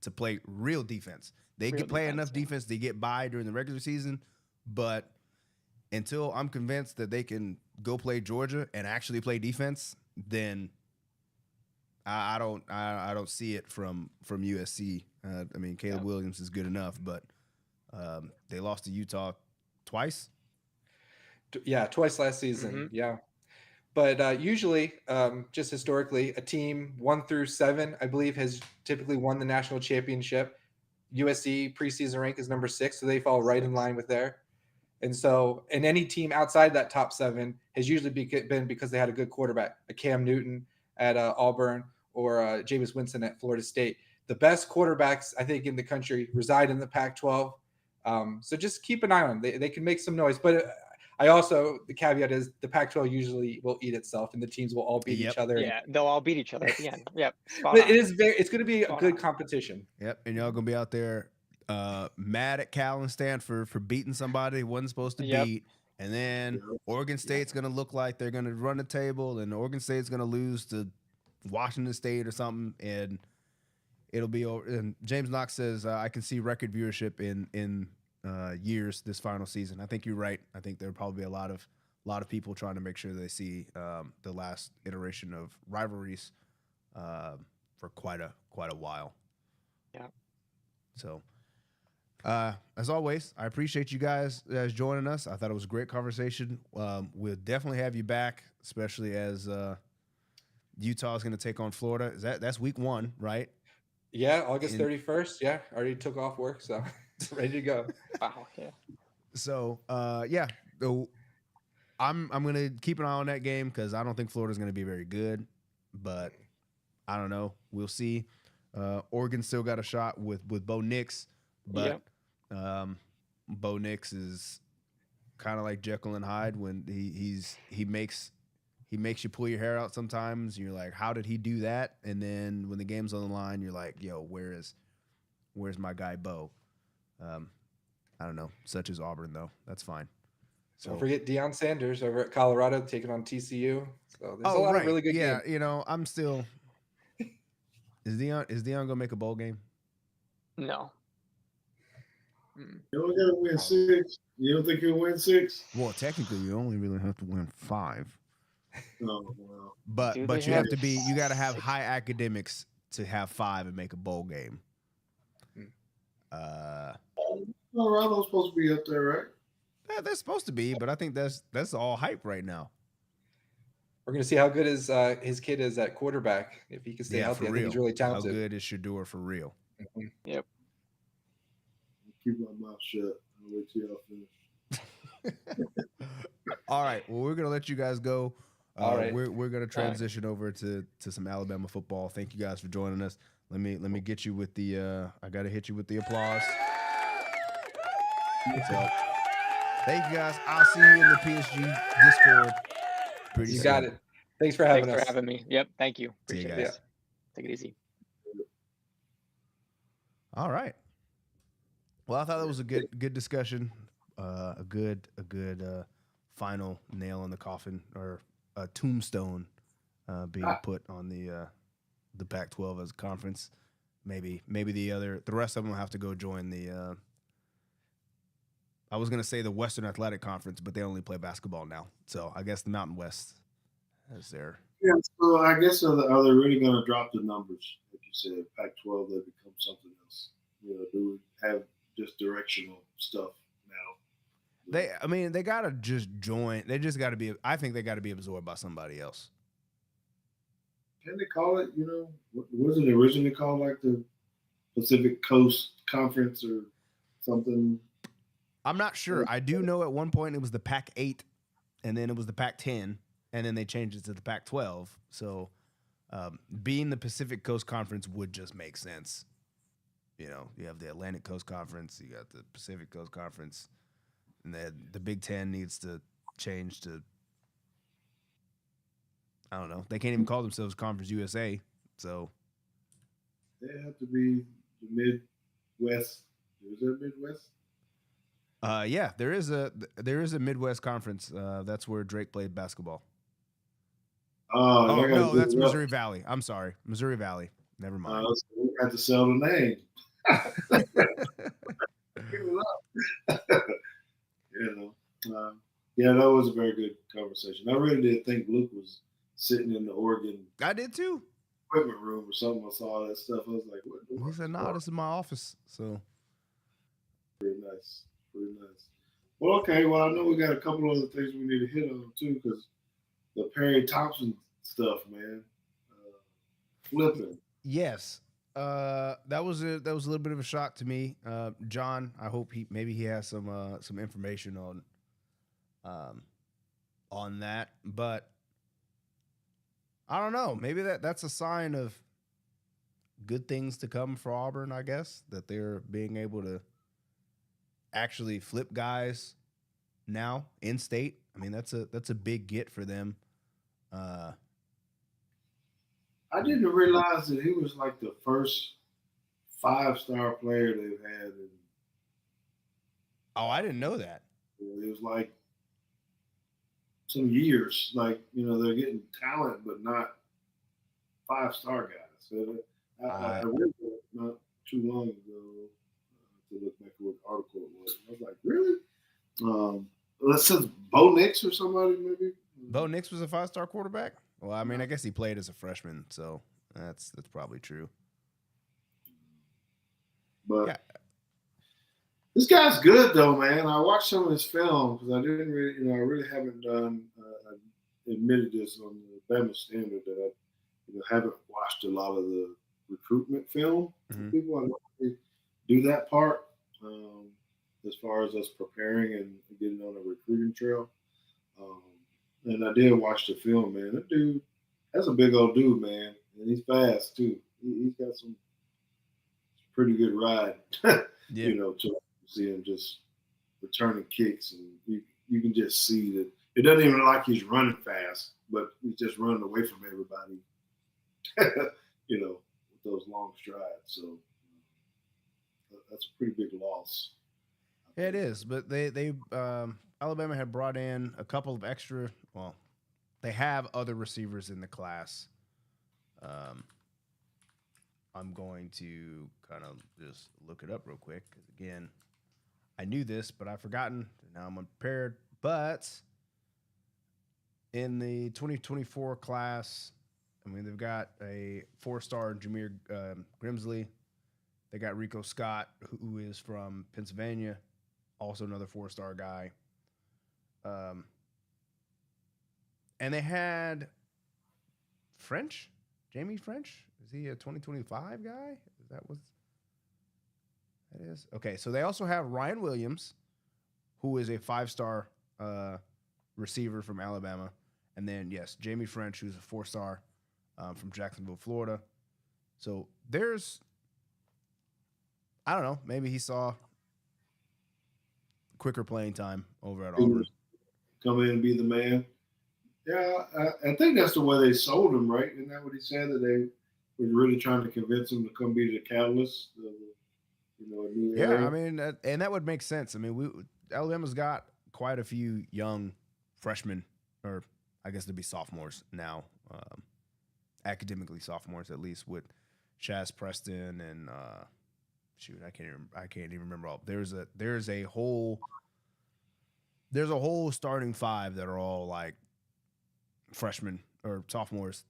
to play real defense. They can play enough defense to get by during the regular season, but until I'm convinced that they can go play Georgia and actually play defense, then I don't see it from USC. I mean, Caleb Williams is good enough, but they lost to Utah twice. Yeah, twice last season. Mm-hmm. Yeah. But usually, just historically, a team 1 through 7, I believe, has typically won the national championship. USC preseason rank is number 6, so they fall right in line with there. And so, and any team outside that top 7 has usually been because they had a good quarterback, a Cam Newton at Auburn or Jameis Winston at Florida State. The best quarterbacks, I think, in the country reside in the Pac-12. So just keep an eye on them. They can make some noise. But I also, the caveat is the Pac-12 usually will eat itself and the teams will all beat each other. Yeah, they'll all beat each other at the end. Yep. But it's going to be a good competition. Yep. And y'all going to be out there mad at Cal and Stanford for beating somebody they wasn't supposed to beat. And then Oregon State's going to look like they're going to run the table, and Oregon State's going to lose to Washington State or something, and it'll be over. And James Knox says, I can see record viewership in years this final season. I think you're right. I think there'll probably be a lot of people trying to make sure they see the last iteration of rivalries for quite a while. Yeah. So as always, I appreciate you guys joining us. I thought it was a great conversation. We'll definitely have you back, especially as Utah is going to take on Florida. That's week 1, right? Yeah, August And- 31st. Yeah, already took off work, so ready to go. Wow. Yeah. So yeah, so I'm gonna keep an eye on that game because I don't think Florida's gonna be very good, but I don't know. We'll see. Oregon still got a shot with Bo Nix, but Bo Nix is kind of like Jekyll and Hyde when he makes you pull your hair out sometimes. You're like, how did he do that? And then when the game's on the line, you're like, yo, where's my guy Bo? I don't know. Such as Auburn though. That's fine. So Don't forget Deion Sanders over at Colorado taking on TCU. So there's a lot of really good games. You know, I'm still. Is Deion gonna make a bowl game? No. You only got to win 6. You don't think he'll win 6? Well, technically, you only really have to win 5. Oh, wow. But Do but they you have- have to be. You got to have high academics to have 5 and make a bowl game. Colorado's supposed to be up there, right? Yeah, they're supposed to be, but I think that's all hype right now. We're gonna see how good his kid is at quarterback. If he can stay healthy, I think he's really talented. How good is Shador for real? Yep. Keep my mouth shut. I'll wait till y'all finish. All right. Well, we're gonna let you guys go. All right. We're gonna transition over to some Alabama football. Thank you guys for joining us. Let me get you with the. I gotta hit you with the applause. So, thank you guys. I'll see you in the PSG Discord. Pretty You soon. got it. Thanks for having Thanks us. for having me. Yep. Thank you. See you Appreciate guys. it. Take it easy. All right. Well, I thought that was a good discussion. A good final nail in the coffin, or a tombstone being put on the Pac-12 as a conference. Maybe the rest of them will have to go join the. I was gonna say the Western Athletic Conference, but they only play basketball now. So I guess the Mountain West is there. Yeah, so I guess are they really going to drop the numbers? Like you said, Pac-12, they become something else. You know, do we have just directional stuff now? They gotta just join. They just gotta be. I think they gotta be absorbed by somebody else. Can they call it, you know, what was it originally called, like the Pacific Coast Conference or something? I'm not sure. I do know at one point it was the Pac-8, and then it was the Pac-10, and then they changed it to the Pac-12. So, being the Pacific Coast Conference would just make sense. You know, you have the Atlantic Coast Conference, you got the Pacific Coast Conference, and then the Big Ten needs to change to, I don't know. They can't even call themselves Conference USA. So They have to be the Midwest. Is there Midwest? yeah, there is a Midwest Conference. That's where Drake played basketball. Oh, Oh they gotta no, do that's it up. Missouri Valley. I'm sorry, Missouri Valley. Never mind. So we have to sell the name. You know, yeah, that was a very good conversation. I really did think Luke was sitting in the Oregon I did too. equipment room or something. I saw all that stuff. I was like, what? He said, "Nah, this is my office." So Pretty nice. Pretty nice. Well, okay. Well, I know we got a couple other things we need to hit on too, because the Perry Thompson stuff, man. Flipping. yes, that was a little bit of a shock to me. John, I hope he has some information on that, but I don't know. Maybe that's a sign of good things to come for Auburn. I guess that they're being able to actually flip guys now in state. I mean, that's a big get for them. I didn't realize that he was like the first 5-star player they've had. Oh, I didn't know that. It was like some years, like, you know, they're getting talent, but not 5-star guys. So I read that not too long ago to look back at what article it was. I was like, really? Let's say Bo Nix or somebody maybe. Bo Nix was a 5-star quarterback. Well, I mean, I guess he played as a freshman, so that's probably true. But yeah. This guy's good though, man. I watched some of his film because I didn't really, I really haven't done admitted this on the Bama Standard that haven't watched a lot of the recruitment film. Mhm. People I know they do that part as far as us preparing and getting on a recruiting trail. Um, and I did watch the film, man. That dude, that's a big old dude, man, and he's fast too. He's got some pretty good ride, Yeah. to see him just returning kicks, and you can just see that it doesn't even look like he's running fast, but he's just running away from everybody, with those long strides. So that's a pretty big loss. Yeah, it is, but they Alabama had brought in a couple of extra. Well, they have other receivers in the class. Um, I'm going to kind of just look it up real quick because again, I knew this, but I've forgotten. Now I'm unprepared. But in the 2024 class, I mean, they've got a 4-star Jameer Grimsley. They got Rico Scott, who is from Pennsylvania, also another 4-star guy. And they had French, Jamie French. Is he a 2025 guy? Is that what that is? Okay, so they also have Ryan Williams, who is a 5-star receiver from Alabama. And then, yes, Jamie French, who's a 4-star from Jacksonville, Florida. So there's, I don't know, maybe he saw quicker playing time over at Auburn. Come in and be the man. Yeah, I think that's the way they sold him, right? Isn't that what he said? That they were really trying to convince him to come be the catalyst of, a new era? Yeah, I mean, and that would make sense. I mean, Alabama's got quite a few young freshmen, or I guess they'd be sophomores now, academically sophomores at least, with Chaz Preston and I can't even remember all. There's a whole starting 5 that are all like freshmen or sophomores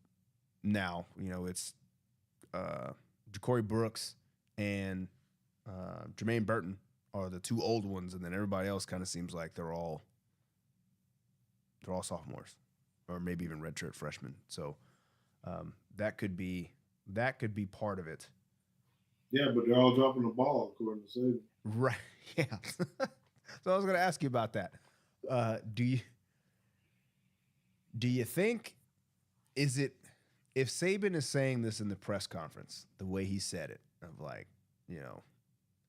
now. It's Ja'Cory Brooks and Jermaine Burton are the 2 old ones, and then everybody else kind of seems like they're all sophomores, or maybe even redshirt freshmen. So that could be part of it. Yeah, but they're all dropping the ball, according to Saban. Right. Yeah. So I was going to ask you about that. Do you think, is it, if Saban is saying this in the press conference, the way he said it, of like,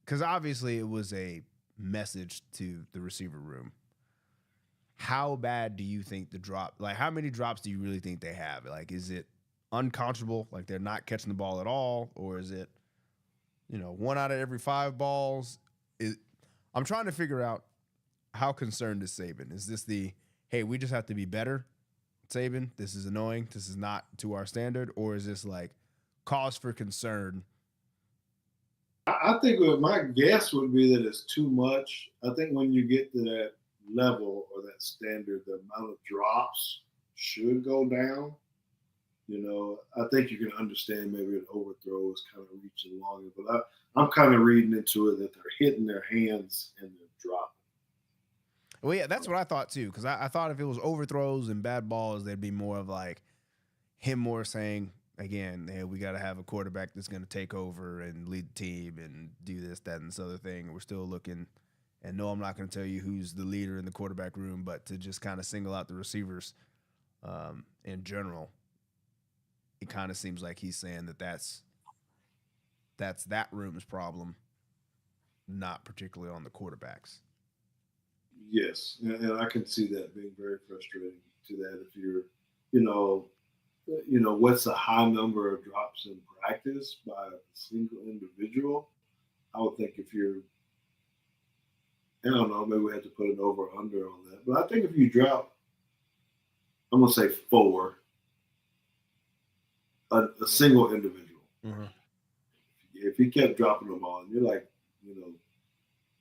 because obviously it was a message to the receiver room. How bad do you think the drop, like how many drops do you really think they have? Like, is it unconscionable, like they're not catching the ball at all? Or is it, 1 out of every 5 balls? I'm trying to figure out how concerned is Saban. Is this hey, we just have to be better, Saban? This is annoying. This is not to our standard. Or is this like cause for concern? I think my guess would be that it's too much. I think when you get to that level or that standard, the amount of drops should go down. I think you can understand maybe an overthrow is kind of reaching longer, but I'm kind of reading into it that they're hitting their hands and they're dropping. Well, yeah, that's what I thought too, because I thought if it was overthrows and bad balls, there'd be more of like him more saying, again, hey, we got to have a quarterback that's going to take over and lead the team and do this, that, and this other thing. We're still looking, and no, I'm not going to tell you who's the leader in the quarterback room, but to just kind of single out the receivers in general. It kind of seems like he's saying that's that room's problem, not particularly on the quarterbacks. Yes, and I can see that being very frustrating to that if you're, what's a high number of drops in practice by a single individual? I would think if you're, I don't know, maybe we have to put an over under on that. But I think if you drop, I'm gonna say 4. A single individual. Mm-hmm. If he kept dropping the ball, and you're like,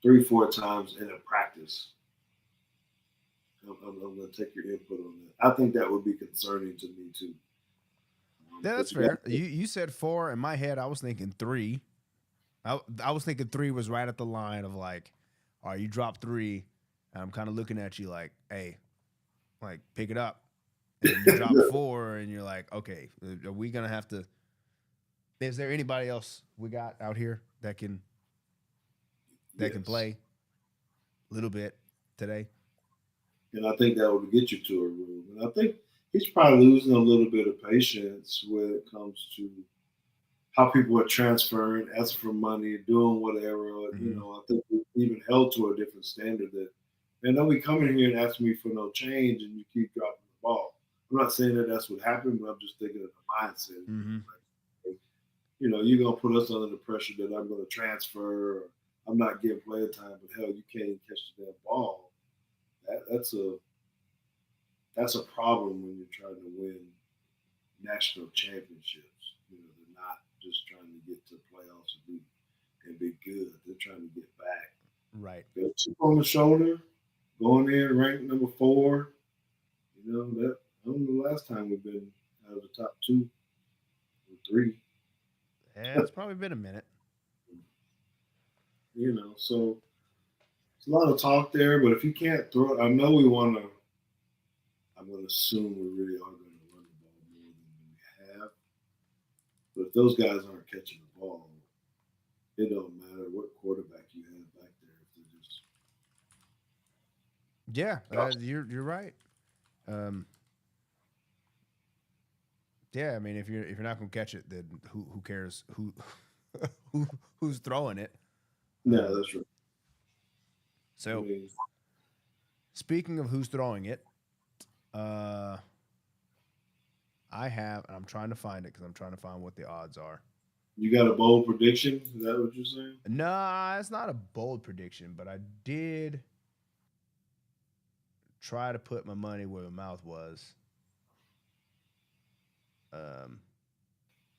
3-4 times in a practice, I'm going to take your input on that. I think that would be concerning to me too. Yeah, that's fair. You said 4. In my head, I was thinking 3. I was thinking 3 was right at the line of like, all right, you dropped 3, and I'm kind of looking at you like, hey, like pick it up. and then you drop 4, and you're like, okay, are we gonna have to? Is there anybody else we got out here that can play a little bit today? And I think that would get you to a room. And I think he's probably losing a little bit of patience when it comes to how people are transferring, asking for money, doing whatever. Mm-hmm. I think we're even held to a different standard that, man, don't be coming here and asking me for no change and you keep dropping the ball. I'm not saying that that's what happened, but I'm just thinking of the mindset. Mm-hmm. You're going to put us under the pressure that I'm going to transfer or I'm not getting playing time, but hell, you can't even catch the damn ball. That's a problem when you're trying to win national championships. They're not just trying to get to playoffs and be good. They're trying to get back. Right. Got a chip on the shoulder, going in ranked number 4. That I don't know the last time we've been out of the top 2 or 3. Yeah, it's probably been a minute. So it's a lot of talk there, but if you can't throw it, I know we want to. I'm going to assume we really are going to run the ball more than we have. But if those guys aren't catching the ball, it don't matter what quarterback you have back there. If they're just You're right. Yeah, I mean, if you're not gonna catch it, then who cares who's throwing it? no, that's right. So, speaking of who's throwing it, I have, and I'm trying to find it because I'm trying to find what the odds are. You got a bold prediction? Is that what you're saying? Nah, it's not a bold prediction, but I did try to put my money where my mouth was.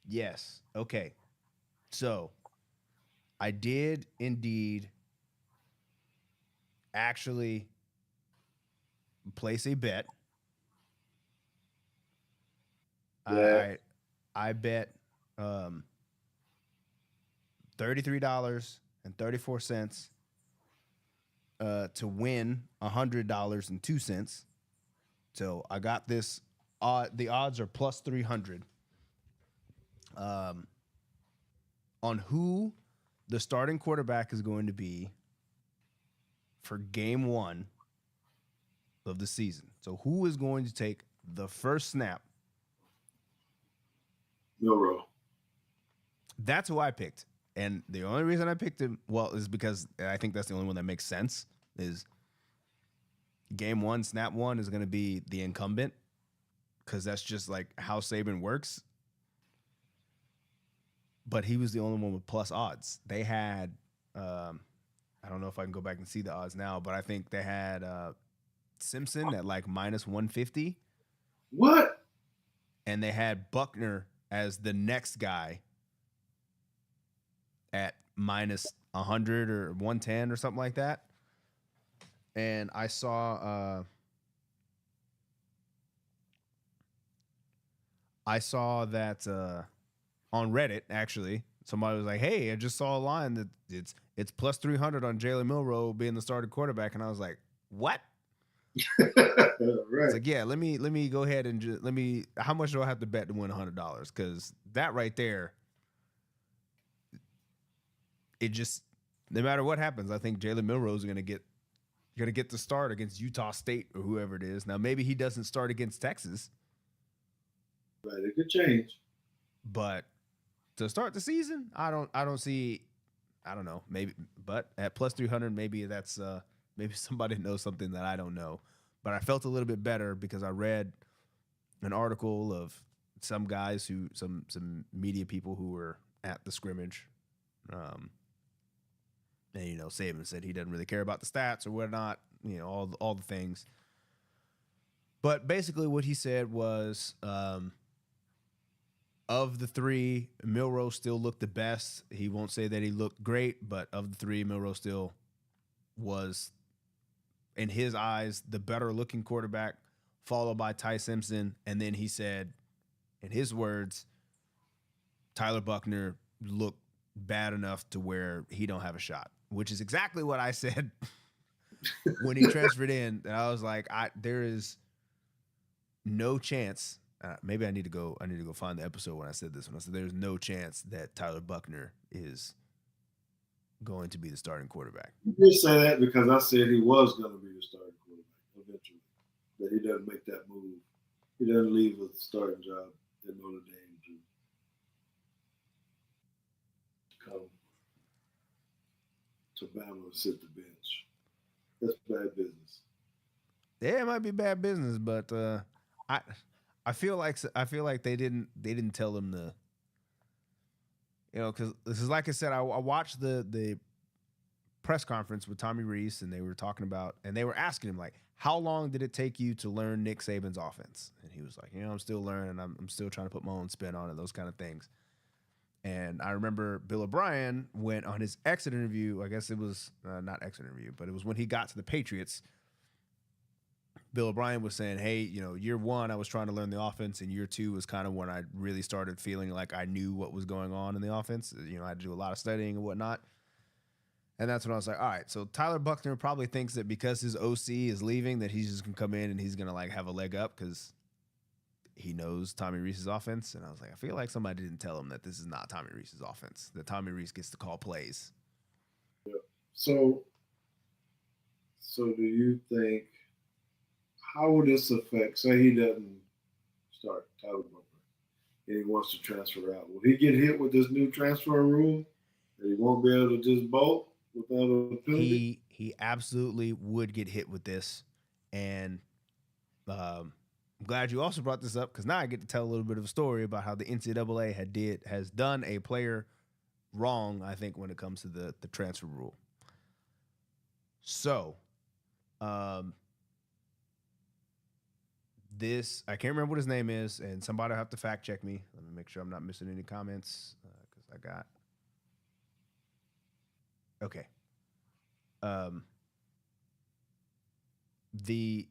Yes. Okay. So, I did indeed actually place a bet. Yeah. I bet $33.34 to win $100.02. So I got this. The odds are plus 300 on who the starting quarterback is going to be for game 1 of the season. So who is going to take the first snap? Milroe. That's who I picked. And the only reason I picked him, is because I think that's the only one that makes sense, is game 1, snap 1 is going to be the incumbent, because that's just like how Saban works. But he was the only one with plus odds. They had, I don't know if I can go back and see the odds now, but I think they had Simpson at like minus 150. What? And they had Buckner as the next guy at minus 100 or 110 or something like that. And I saw that on Reddit, actually. Somebody was like, hey, I just saw a line that it's plus 300 on Jalen Milroe being the starting quarterback. And I was like, what? Right. It's like, yeah, let me go ahead and how much do I have to bet to win $100? Because that right there, it just, no matter what happens, I think Jalen Milroe is going to get the start against Utah State or whoever it is. Now, maybe he doesn't start against Texas. Right, it could change. But to start the season, I don't know, maybe, but at plus 300, maybe that's maybe somebody knows something that I don't know. But I felt a little bit better because I read an article of some guys some media people who were at the scrimmage. And Saban said he doesn't really care about the stats or whatnot, all the things. But basically what he said was, of the 3, Milroe still looked the best. He won't say that he looked great, but of the 3, Milroe still was, in his eyes, the better looking quarterback, followed by Ty Simpson. And then he said, in his words, Tyler Buckner looked bad enough to where he don't have a shot, which is exactly what I said when he transferred in. And I was like, there is no chance. Maybe I need to go find the episode when I said this. When I said there's no chance that Tyler Buckner is going to be the starting quarterback. You did say that because I said he was going to be the starting quarterback eventually, but he doesn't make that move. He doesn't leave a starting job at Notre Dame to come to Bama and sit the bench. That's bad business. Yeah, it might be bad business, but I feel like they didn't tell him to, because this is, like I said, I watched the press conference with Tommy Rees, and they were talking about, and they were asking him, like, how long did it take you to learn Nick Saban's offense? And he was like, I'm still learning. I'm still trying to put my own spin on it, those kind of things. And I remember Bill O'Brien went on his exit interview. I guess it was not exit interview, but it was when he got to the Patriots. Bill O'Brien was saying, hey, year one, I was trying to learn the offense, and year two was kind of when I really started feeling like I knew what was going on in the offense. I had to do a lot of studying and whatnot. And that's when I was like, all right, so Tyler Buckner probably thinks that because his OC is leaving that he's just going to come in and he's going to, like, have a leg up because he knows Tommy Rees's offense. And I was like, I feel like somebody didn't tell him that this is not Tommy Rees's offense, that Tommy Rees gets to call plays. Yeah. So do you think, how will this affect, say he doesn't start Tyler Buckner and he wants to transfer out, will he get hit with this new transfer rule that he won't be able to just bolt without a penalty? He absolutely would get hit with this. And I'm glad you also brought this up, because now I get to tell a little bit of a story about how the NCAA has done a player wrong, I think, when it comes to the transfer rule. So, this, I can't remember what his name is, and somebody will have to fact check me. Let me make sure I'm not missing any comments, because I got. Okay.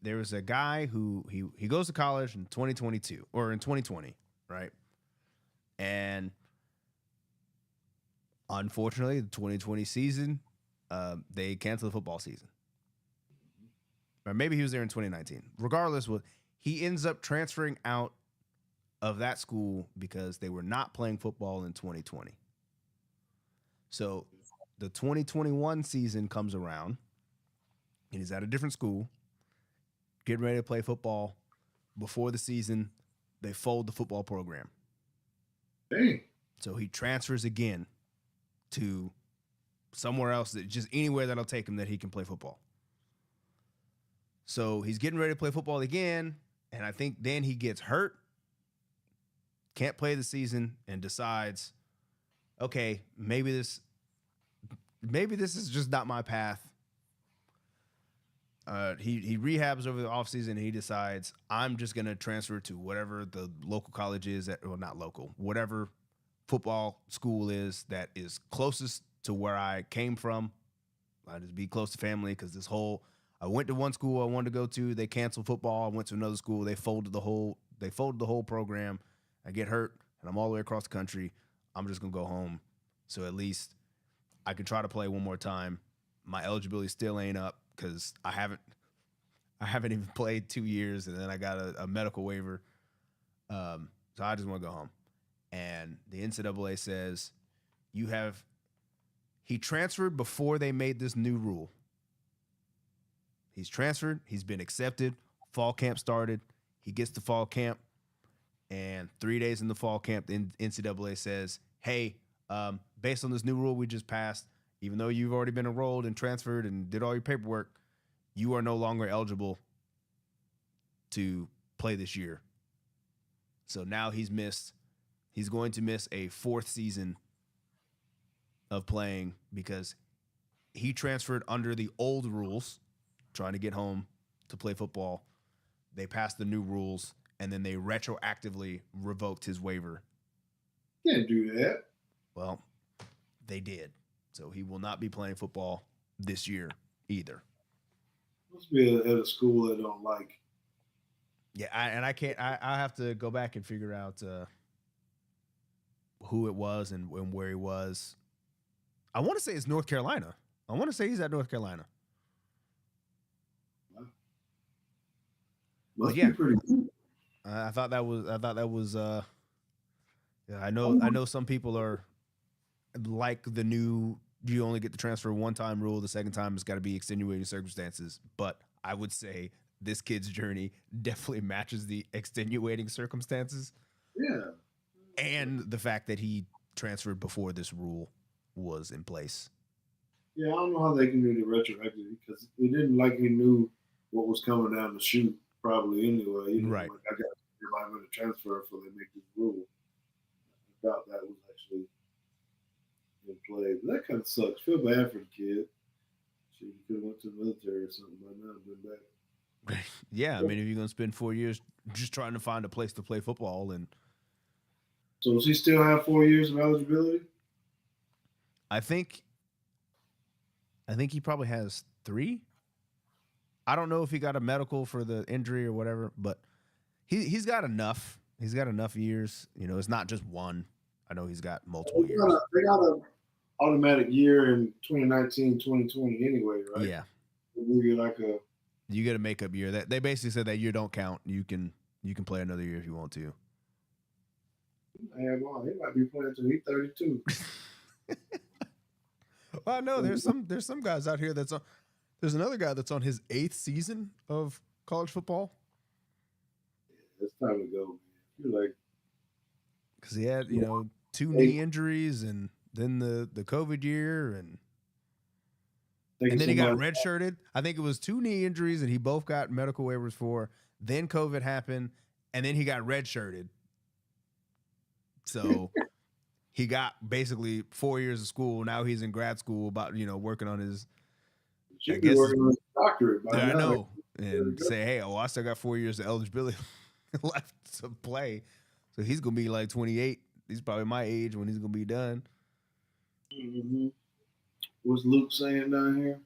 There was a guy who he goes to college in 2022 or in 2020, right? And unfortunately, the 2020 season, they canceled the football season. Or maybe he was there in 2019. Regardless, he ends up transferring out of that school because they were not playing football in 2020. So the 2021 season comes around, and he's at a different school, getting ready to play football. Before the season, they fold the football program. Dang. So he transfers again to somewhere else, just anywhere that'll take him that he can play football. So he's getting ready to play football again, and I think then he gets hurt, can't play the season, and decides, okay, maybe this is just not my path. He rehabs over the offseason, and he decides, I'm just going to transfer to whatever the local college is, not local, whatever football school is that is closest to where I came from. I just be close to family, because I went to one school I wanted to go to, they canceled football. I went to another school, they folded the whole program. I get hurt, and I'm all the way across the country. I'm just going to go home. So at least I can try to play one more time. My eligibility still ain't up, because I haven't even played 2 years, and then I got a medical waiver. So I just want to go home. And the NCAA says, he transferred before they made this new rule. He's transferred. He's been accepted. Fall camp started. He gets to fall camp, and 3 days in the fall camp, the NCAA says, hey, based on this new rule we just passed, even though you've already been enrolled and transferred and did all your paperwork, you are no longer eligible to play this year. So now he's going to miss a fourth season of playing, because he transferred under the old rules, trying to get home to play football. They passed the new rules, and then they retroactively revoked his waiver. Can't do that. Well, they did. So he will not be playing football this year either. Must be at a school that don't like. Yeah, I have to go back and figure out who it was and where he was. I want to say it's North Carolina. I want to say he's at North Carolina. Must be pretty good. I thought that was. Yeah, I know some people are like the new. You only get to transfer one time rule. The second time it's got to be extenuating circumstances. But I would say this kid's journey definitely matches the extenuating circumstances, Yeah. and the fact that he transferred before this rule was in place. Yeah, I don't know how they can do the retroactive because he didn't like he knew what was coming down the chute probably anyway. You know, Right. like I got if I'm going to transfer before they make this rule. I doubt that was actually in play. But that kind of sucks. Feel bad for the kid. Shit, he could have went to the military or something by now and been back. Yeah, I mean, if you're gonna spend 4 years just trying to find a place to play football, and So does he still have 4 years of eligibility? I think he probably has 3. I don't know if he got a medical for the injury or whatever, but he's got enough. He's got enough years. You know, it's not just one. I know he's got multiple years. They got an automatic year in 2019, 2020 anyway, right? Yeah, They give you like a you get a makeup year. That they basically said that year don't count. You can play another year if you want to. man, wow, he might be playing until he's 32. Well, no, there's some guys out here that's on. There's another guy that's on his 8th season of college football It's time to go, man. You're like, because he had 2 knee injuries and then the COVID year and then he got redshirted. I think it was 2 knee injuries and he both got medical waivers for. Then COVID happened and then he got redshirted. So he got basically 4 years of school. Now he's in grad school about working on his. should be working on his doctorate by Yeah, now. I know. And say, hey, I still got 4 years of eligibility left to play. So he's gonna be like 28. He's probably my age when he's gonna be done. Mm-hmm. What's Luke saying down here?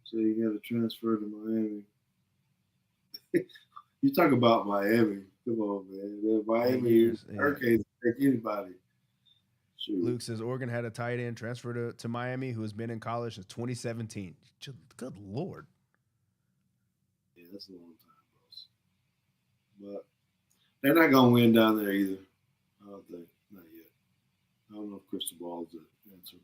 So you got to transfer to Miami. You talk about Miami. Come on, man. Miami Hurricanes take anybody. Shoot. Luke says Oregon had a tight end transfer to Miami who has been in college since 2017. Good Lord. Yeah, that's a long time, boss. But they're not going to win down there either. I don't think. Not yet. I don't know if crystal ball is the answer.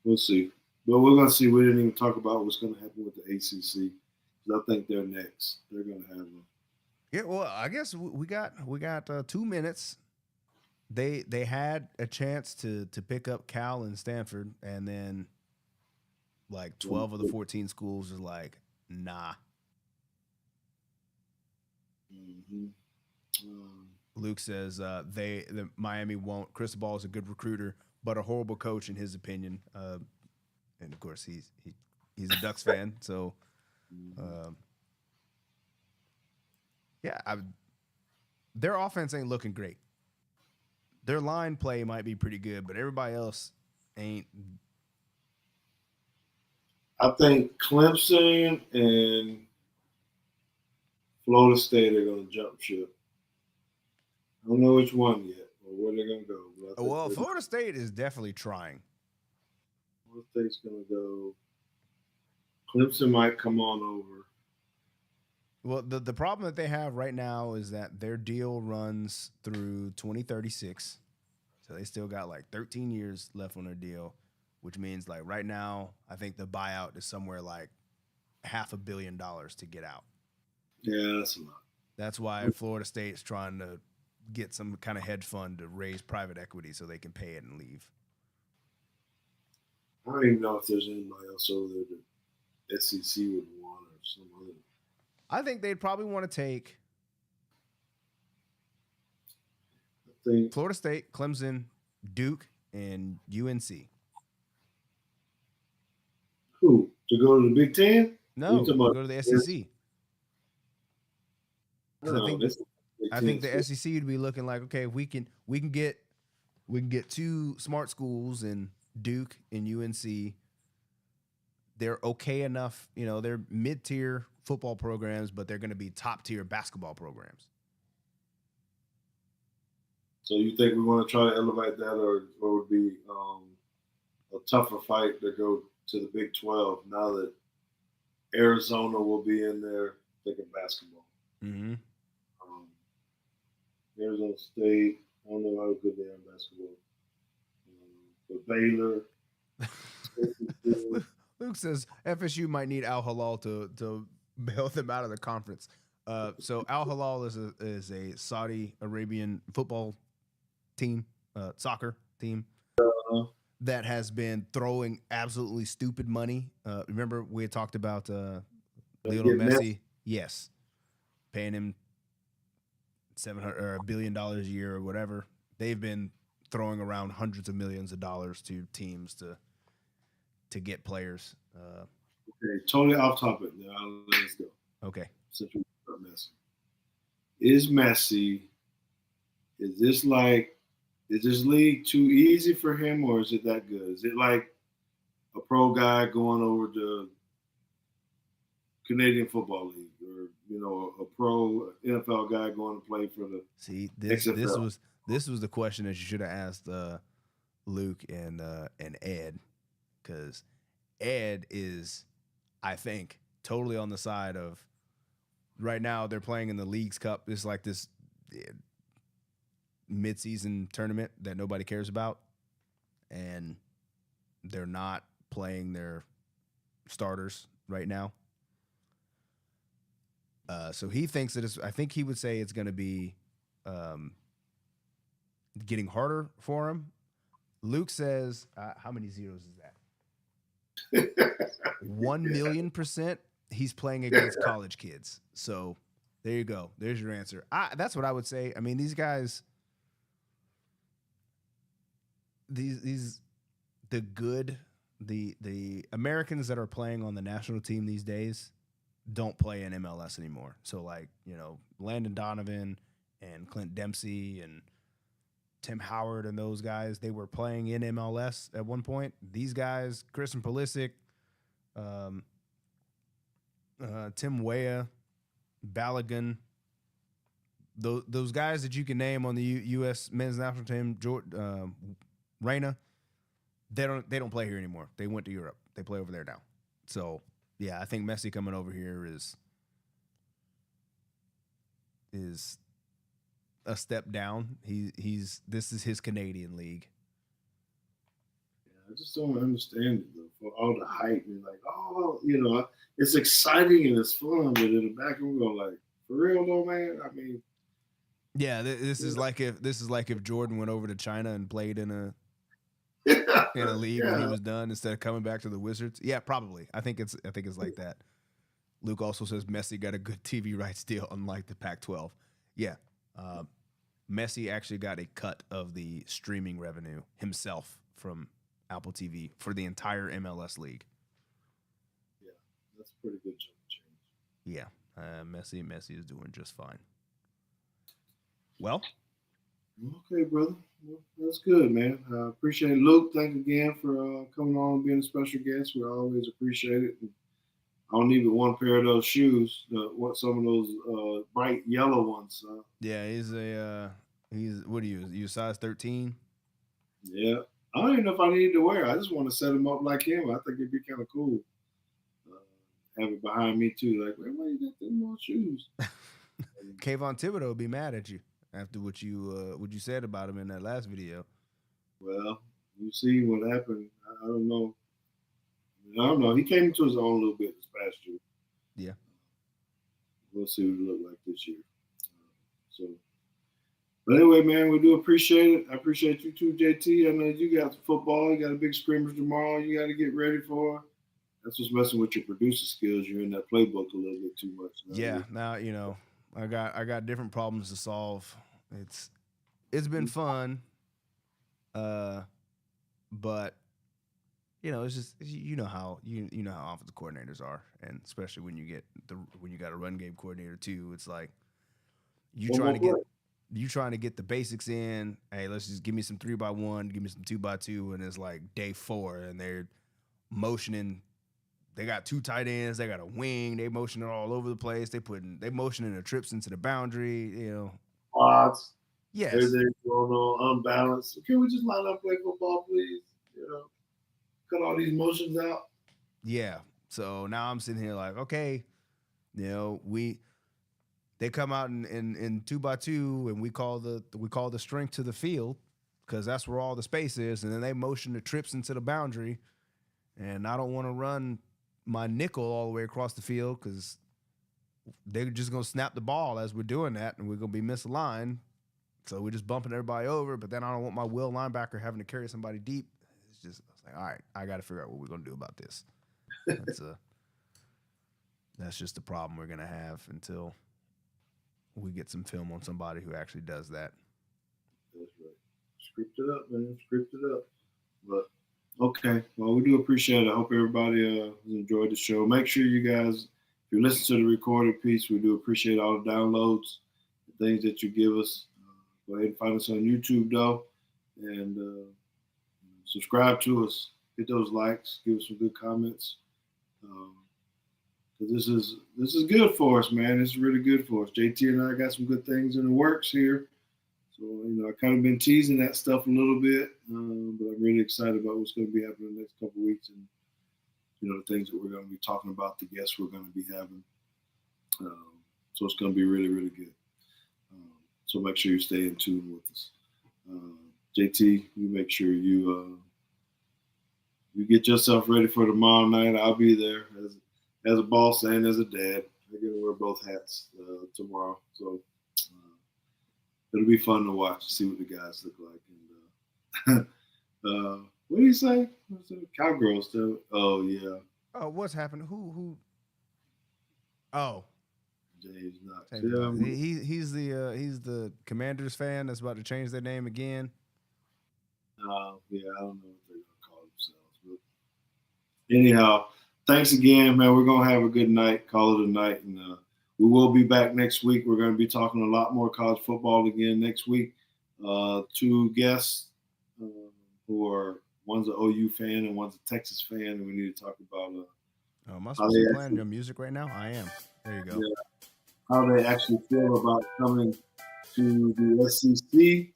We'll see. But we're going to see. We didn't even talk about what's going to happen with the ACC. Because I think they're next. They're going to have them. Yeah, well, I guess we got 2 minutes. They had a chance to pick up Cal and Stanford, and then like 12 of the 14 schools is like, nah. Mm-hmm. Luke says the Miami won't. Cristobal is a good recruiter, but a horrible coach in his opinion. And of course he's a Ducks fan, so their offense ain't looking great. Their line play might be pretty good, but everybody else ain't. I think Clemson and Florida State are going to jump ship. I don't know which one yet or where they're going to go. Well, Florida State is definitely trying. Florida State's going to go. Clemson might come on over. Well, the problem that they have right now is that their deal runs through 2036. So they still got like 13 years left on their deal, which means like right now, I think the buyout is somewhere like $500 million to get out. Yeah, that's a lot. That's why Florida State's trying to get some kind of hedge fund to raise private equity so they can pay it and leave. I don't even know if there's anybody else over there that SEC would want or some other. I think they'd probably want to take Florida State, Clemson, Duke, and UNC. Who? To go to the Big Ten? No, to go to the SEC. I think the SEC would be looking like, okay, we can get 2 smart schools in Duke and UNC. They're okay enough, they're mid-tier football programs, but they're going to be top-tier basketball programs. So you think we want to try to elevate that, or would be a tougher fight to go to the Big 12 now that Arizona will be in there thinking basketball? Mm-hmm. Arizona State. I don't know how good they are in basketball. But Baylor. Luke says FSU might need Al Hilal to bail them out of the conference. So Al Hilal is a Saudi Arabian football team, soccer team Uh, that has been throwing absolutely stupid money. Remember we had talked about Lionel get Messi. Messi? Yes, paying him $700 or $1 billion a year or whatever. They've been throwing around hundreds of millions of dollars to teams to get players. Okay, totally off topic. Now let's go. Okay. Since we talked about Messi, is Messi? Is this like? Is this league too easy for him, or is it that good? Is it like a pro guy going over to Canadian Football League, or a pro NFL guy going to play for the XFL? This was the question that you should have asked Luke and Ed, because Ed is, I think, totally on the side of right now. They're playing in the Leagues Cup. It's like this mid-season tournament that nobody cares about, and they're not playing their starters right now. So he thinks that I think he would say it's going to be getting harder for him. Luke says, how many zeros is that? 1,000,000%. He's playing against college kids. So there you go. There's your answer. That's what I would say. I mean, these guys, the Americans that are playing on the national team these days don't play in MLS anymore. So like, Landon Donovan and Clint Dempsey and Tim Howard and those guys, they were playing in MLS at one point. These guys, Christian Pulisic, Tim Weah, Balogun, those guys that you can name on the U.S. men's national team, Reyna, they don't play here anymore. They went to Europe. They play over there now. So yeah, I think Messi coming over here is a step down. This is his Canadian league. I just don't understand it though. For all the hype and like, it's exciting and it's fun, but in the back I'm going like, for real though, man. I mean, yeah, this is like if Jordan went over to China and played in a league when he was done instead of coming back to the Wizards. Yeah, probably. I think it's like that. Luke also says Messi got a good TV rights deal, unlike the Pac-12. Yeah, Messi actually got a cut of the streaming revenue himself from Apple TV for the entire MLS league. Yeah, that's a pretty good change. Yeah, Messi is doing just fine. Well, okay, brother. Well, that's good, man. Appreciate it. Luke, thank you again for coming on and being a special guest. We always appreciate it. I don't need but one pair of those shoes. Some of those bright yellow ones. Yeah, he's what are you size 13? Yeah. I don't even know if I need to wear. I just want to set him up like him. I think it'd be kind of cool. Have it behind me too. Like, why you got them more shoes? Kayvon Thibodeau would be mad at you after what you said about him in that last video. Well, you see what happened. I don't know. He came into his own a little bit this past year. Yeah. We'll see what it look like this year. But anyway, man, we do appreciate it. I appreciate you too, JT. I know you got football. You got a big scrimmage tomorrow. You got to get ready for. That's what's messing with your producer skills. You're in that playbook a little bit too much. Yeah. Now I got different problems to solve. It's been fun, but it's just how offensive coordinators are, and especially when you got a run game coordinator too. It's like you trying to get the basics in. Hey, let's just give me some 3x1, give me some 2x2, and it's like day 4, and they're motioning. They got 2 tight ends. They got a wing. They motioning all over the place. They motioning the trips into the boundary. Spots. Yes. Everything's going on unbalanced. Can we just line up play football, please? Cut all these motions out. Yeah. So now I'm sitting here like, okay, they come out in 2x2, and we call the strength to the field because that's where all the space is, and then they motion the trips into the boundary, and I don't want to run my nickel all the way across the field because they're just gonna snap the ball as we're doing that, and we're gonna be misaligned. So we're just bumping everybody over, but then I don't want my will linebacker having to carry somebody deep. It's just like, all right, I got to figure out what we're gonna do about this. That's just the problem we're gonna have until we get some film on somebody who actually does that. That's right. Script it up, man. Script it up. But okay, well, we do appreciate it. I hope everybody enjoyed the show. Make sure you guys, if you listen to the recorded piece, we do appreciate all the downloads, the things that you give us. Go ahead and find us on YouTube, though, and subscribe to us. Hit those likes. Give us some good comments. Because this is good for us, man. This is really good for us. JT and I got some good things in the works here. So, I kind of been teasing that stuff a little bit, but I'm really excited about what's going to be happening in the next couple of weeks and, the things that we're going to be talking about, the guests we're going to be having. So it's going to be really, really good. So make sure you stay in tune with us. JT, you make sure you get yourself ready for tomorrow night. I'll be there as a boss and as a dad. I get to wear both hats tomorrow. So it'll be fun to watch, see what the guys look like. And what do you say? Cowgirls still. Oh yeah. Oh, what's happened? Who? Oh, James Knox. He's the Commanders fan that's about to change their name again. Yeah, I don't know what they're gonna call themselves. But anyhow, thanks again, man. We're gonna have a good night. Call it a night, and we will be back next week. We're gonna be talking a lot more college football again next week. 2 guests who are one's an OU fan and one's a Texas fan, and we need to talk about. Am I supposed to be playing your music right now? I am. There you go. Yeah, how they actually feel about coming to the SEC.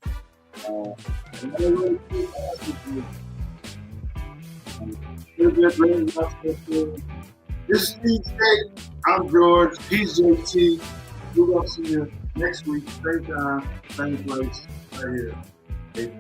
This is Teague. I'm George. He's JT. We're going to see you next week, same time, same place, right here.